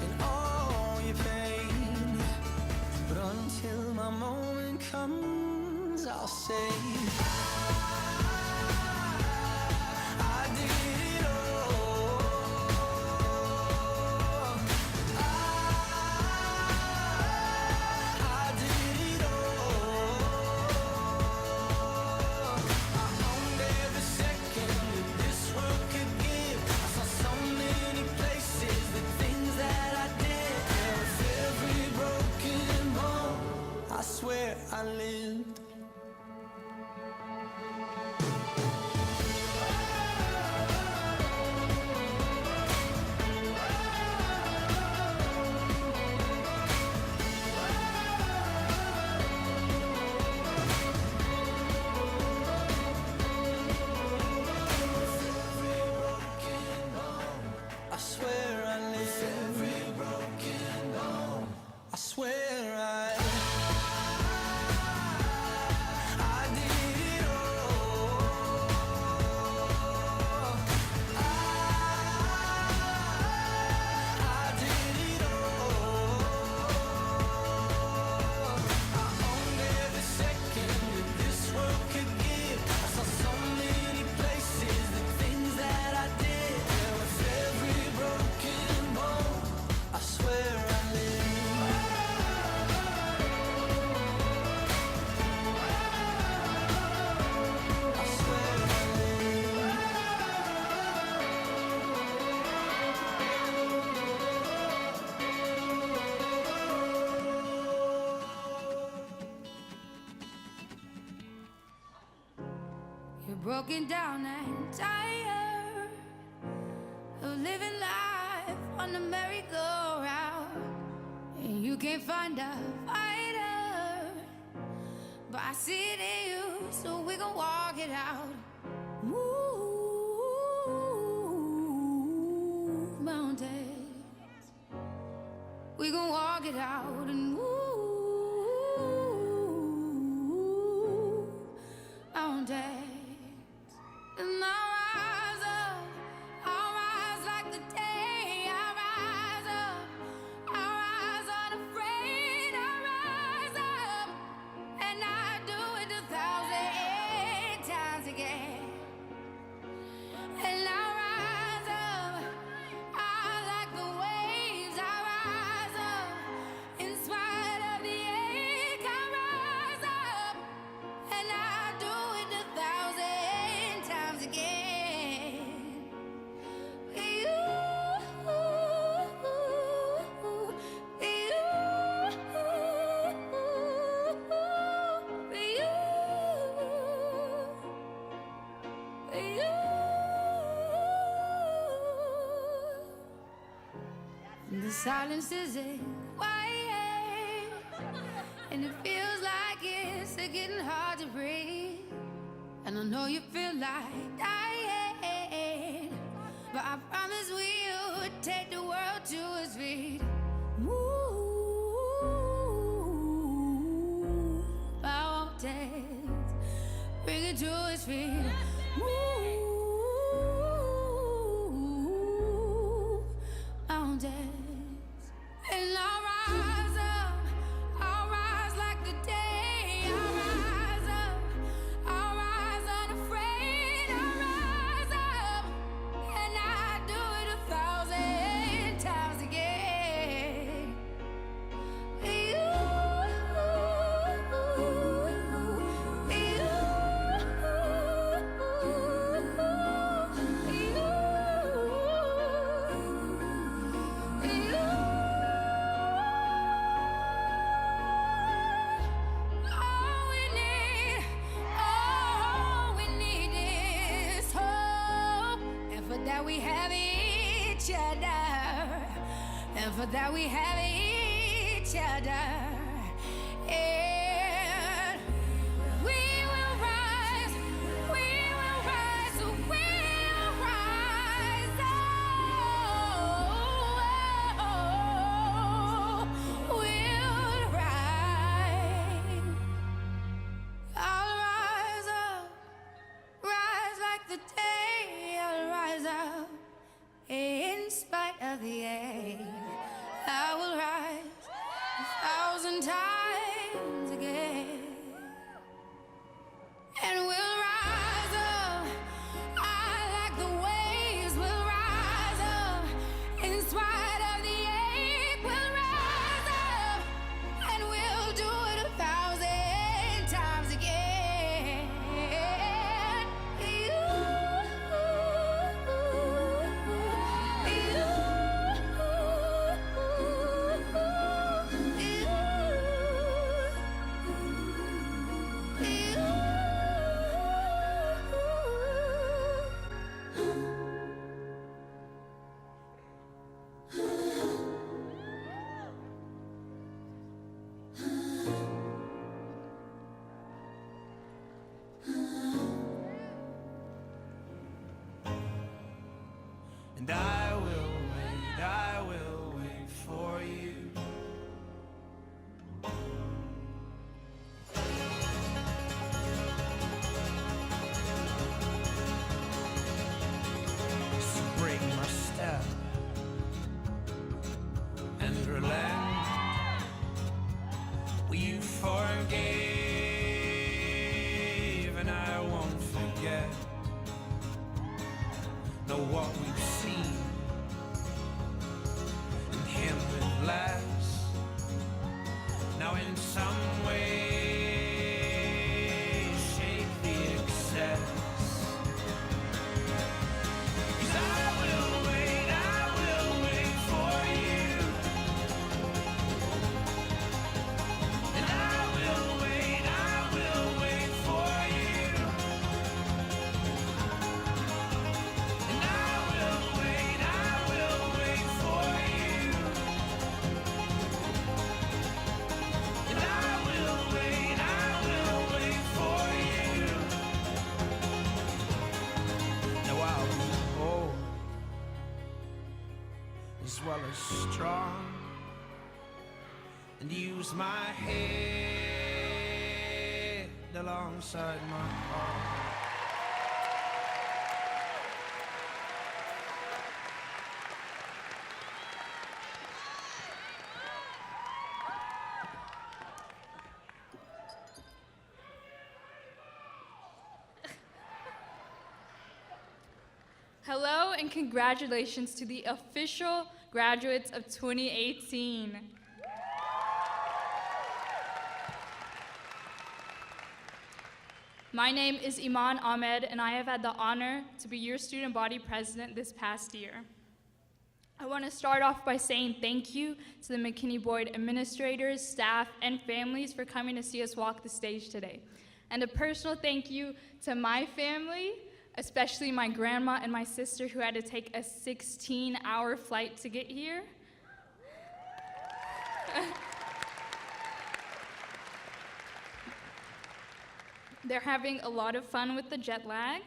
and all your pain. But until my moment comes, I'll say, I did it all. I did it all. I owned every second that this world could give. I saw so many places, the things that I did. Yeah, with every broken bone, I swear I lived. I swear I live. Every broken bone. I swear I did it all. I did it all. I owned every second that this world could give. I saw so many places, the things that I did. Yeah, with every broken bone, I swear I live. I swear I live. You're broken down and tired of living life on the merry-go-round, and you can't find a fighter, but I see it in you, so we gon' walk it out. Move mountains, we gon' walk it out and move mountains. And I'll rise like the day. I'll rise unafraid. I'll rise up, and I do it 1,000 times again. silence isn't quiet, and it feels like it's getting hard to breathe. And I know you feel like dying, but I promise we would take the world to its feet. Move mountains, bring it to its feet. Move mountains, and I'll rise up. I'll rise like the day. I'll rise up. I'll rise unafraid. I'll rise up, and I do it 1,000 times again. All we need is hope, and for that we have each other, and for that we have each other. And we will rise, we will rise, we will rise. Oh, we'll rise. I'll rise up, rise like the day. I'll rise up in spite of the ache. I will rise 1,000 times again, and we'll rise up. I like the waves. We'll rise up in spite of the ache. We'll rise up, and we'll do it 1,000 times again. And I will wait for you. So break my step and relent. You forgave, and I won't forget. Know what we've seen, and him with less. Now in some way, shake the excess. 'Cause I will wait for you. And I will wait for you. And I will wait for you. And I will wait for you. Now I'll be bold as well as strong, and use my head alongside my heart. Hello and congratulations to the official graduates of 2018. My name is Iman Ahmed, and I have had the honor to be your student body president this past year. I want to start off by saying thank you to the McKinney Boyd administrators, staff, and families for coming to see us walk the stage today. And a personal thank you to my family, especially my grandma and my sister who had to take a 16-hour flight to get here. They're having a lot of fun with the jet lag.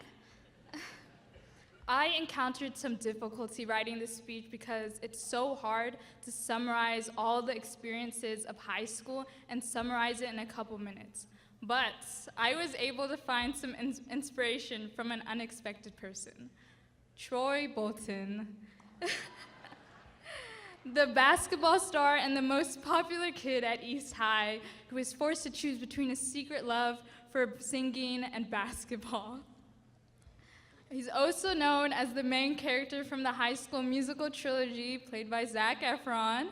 I encountered some difficulty writing this speech because it's so hard to summarize all the experiences of high school and summarize it in a couple minutes. But I was able to find some inspiration from an unexpected person, Troy Bolton. The basketball star and the most popular kid at East High who was forced to choose between a secret love for singing and basketball. He's also known as the main character from the High School Musical trilogy, played by Zac Efron.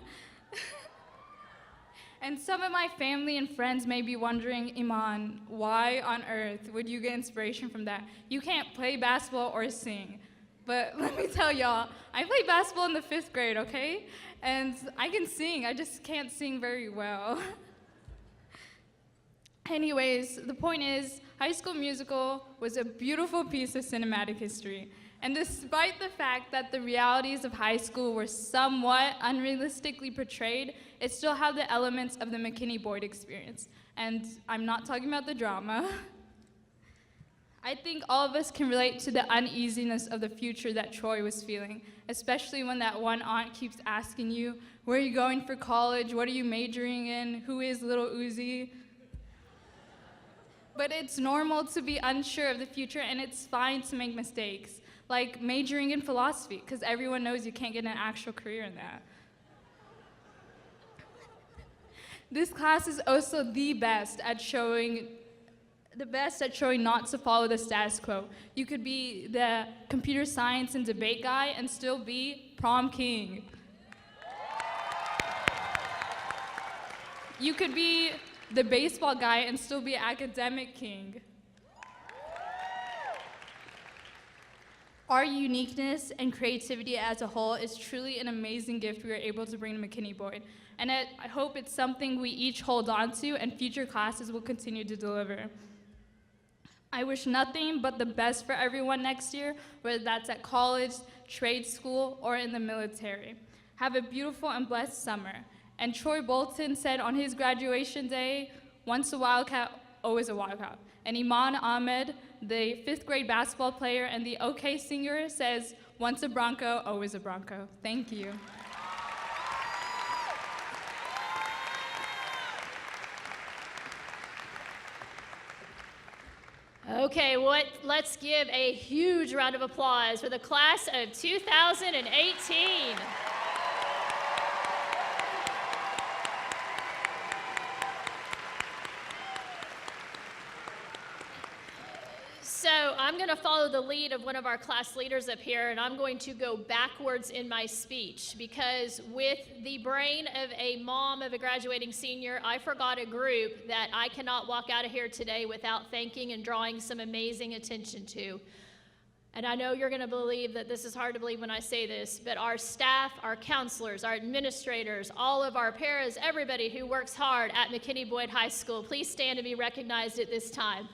And some of my family and friends may be wondering, Iman, why on earth would you get inspiration from that? You can't play basketball or sing. But let me tell y'all, I played basketball in the 5th grade, okay? And I can sing, I just can't sing very well. Anyways, the point is, High School Musical was a beautiful piece of cinematic history. And despite the fact that the realities of high school were somewhat unrealistically portrayed, it still had the elements of the McKinney-Boyd experience. And I'm not talking about the drama. I think all of us can relate to the uneasiness of the future that Troy was feeling, especially when that one aunt keeps asking you, where are you going for college? What are you majoring in? Who is Little Uzi? But it's normal to be unsure of the future, and it's fine to make mistakes, like majoring in philosophy, because everyone knows you can't get an actual career in that. This class is also the best at showing not to follow the status quo. You could be the computer science and debate guy and still be prom king. You could be the baseball guy and still be academic king. Our uniqueness and creativity as a whole is truly an amazing gift we are able to bring to McKinney-Boyd. And I hope it's something we each hold on to and future classes will continue to deliver. I wish nothing but the best for everyone next year, whether that's at college, trade school, or in the military. Have a beautiful and blessed summer. And Troy Bolton said on his graduation day, once a Wildcat, always a Wildcat. And Iman Ahmed, the 5th grade basketball player and the OK singer, says, once a Bronco, always a Bronco. Thank you. Okay, let's give a huge round of applause for the class of 2018. So I'm going to follow the lead of one of our class leaders up here, and I'm going to go backwards in my speech because with the brain of a mom of a graduating senior, I forgot a group that I cannot walk out of here today without thanking and drawing some amazing attention to. And I know you're going to believe that this is hard to believe when I say this, but our staff, our counselors, our administrators, all of our paras, everybody who works hard at McKinney-Boyd High School, please stand and be recognized at this time.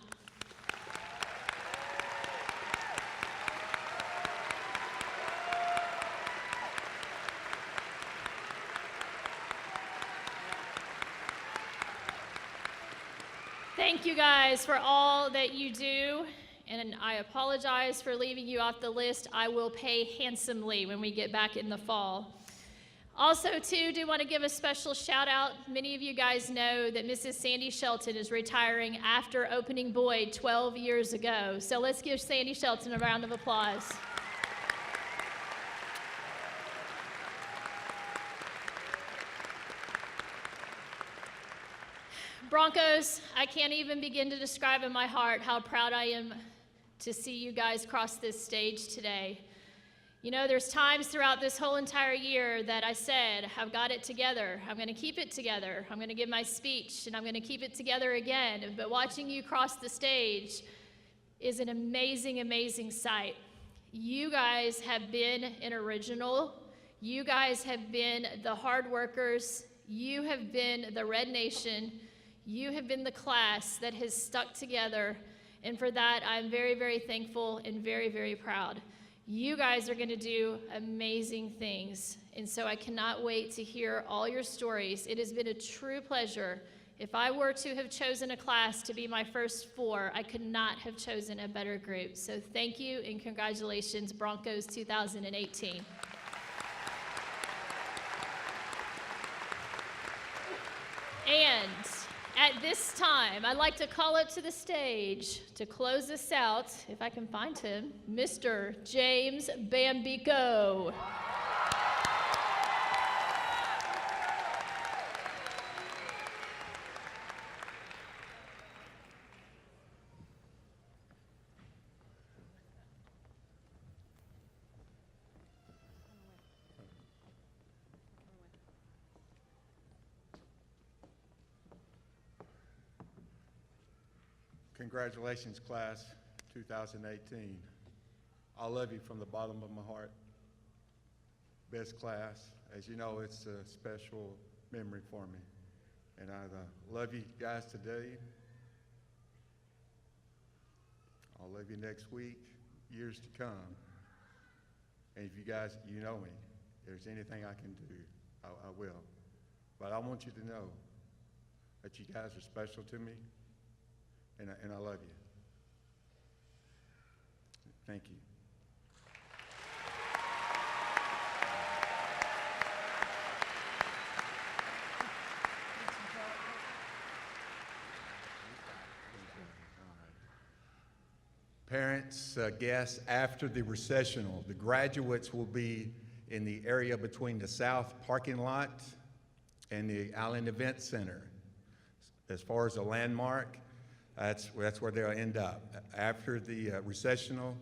Thank you guys for all that you do, and I apologize for leaving you off the list. I will pay handsomely when we get back in the fall. Also, too, do want to give a special shout out. Many of you guys know that Mrs. Sandy Shelton is retiring after opening Boyd 12 years ago. So let's give Sandy Shelton a round of applause. Broncos, I can't even begin to describe in my heart how proud I am to see you guys cross this stage today. You know, there's times throughout this whole entire year that I said, I've got it together. I'm going to keep it together. I'm going to give my speech, and I'm going to keep it together again. But watching you cross the stage is an amazing, amazing sight. You guys have been an original. You guys have been the hard workers. You have been the Red Nation. You have been the class that has stuck together, and for that, I'm very, very thankful and very, very proud. You guys are going to do amazing things, And so I cannot wait to hear all your stories. It has been a true pleasure. If I were to have chosen a class to be my first 4, I could not have chosen a better group. So thank you and congratulations, Broncos 2018. And at this time, I'd like to call up to the stage to close this out, if I can find him, Mr. James Bambico. Congratulations, class 2018. I love you from the bottom of my heart. Best class. As you know, it's a special memory for me. And I love you guys today. I'll love you next week, years to come. And if you guys, you know me, if there's anything I can do, I will. But I want you to know that you guys are special to me. And I love you. Thank you. Parents, guests, after the recessional, the graduates will be in the area between the south parking lot and the Allen Event Center. As far as the landmark, that's where they'll end up. After the recessional,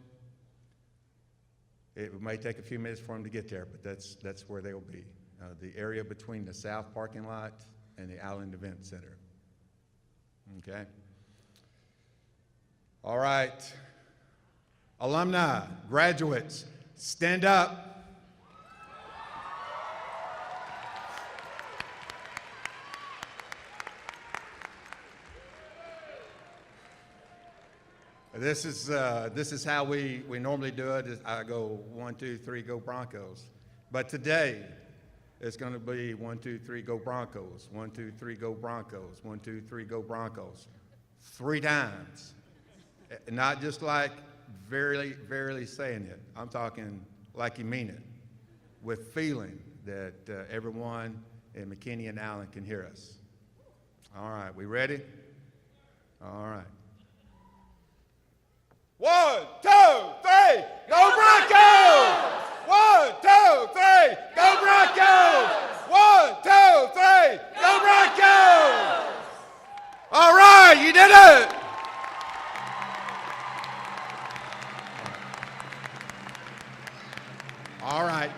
it may take a few minutes for them to get there, but that's where they'll be. The area between the south parking lot and the Allen Event Center. Okay? All right. Alumni, graduates, stand up. This is how we normally do it. I go 1, 2, 3, go Broncos. But today, it's going to be 1, 2, 3, go Broncos. 1, 2, 3, go Broncos. 1, 2, 3, go Broncos. 3 times. Not just like verily saying it. I'm talking like you mean it, with feeling that everyone in McKinney and Allen can hear us. All right, we ready? All right. 1, 2, 3, go Broncos! 1, 2, 3, go Broncos! 1, 2, 3, go Broncos! All right, you did it! All right.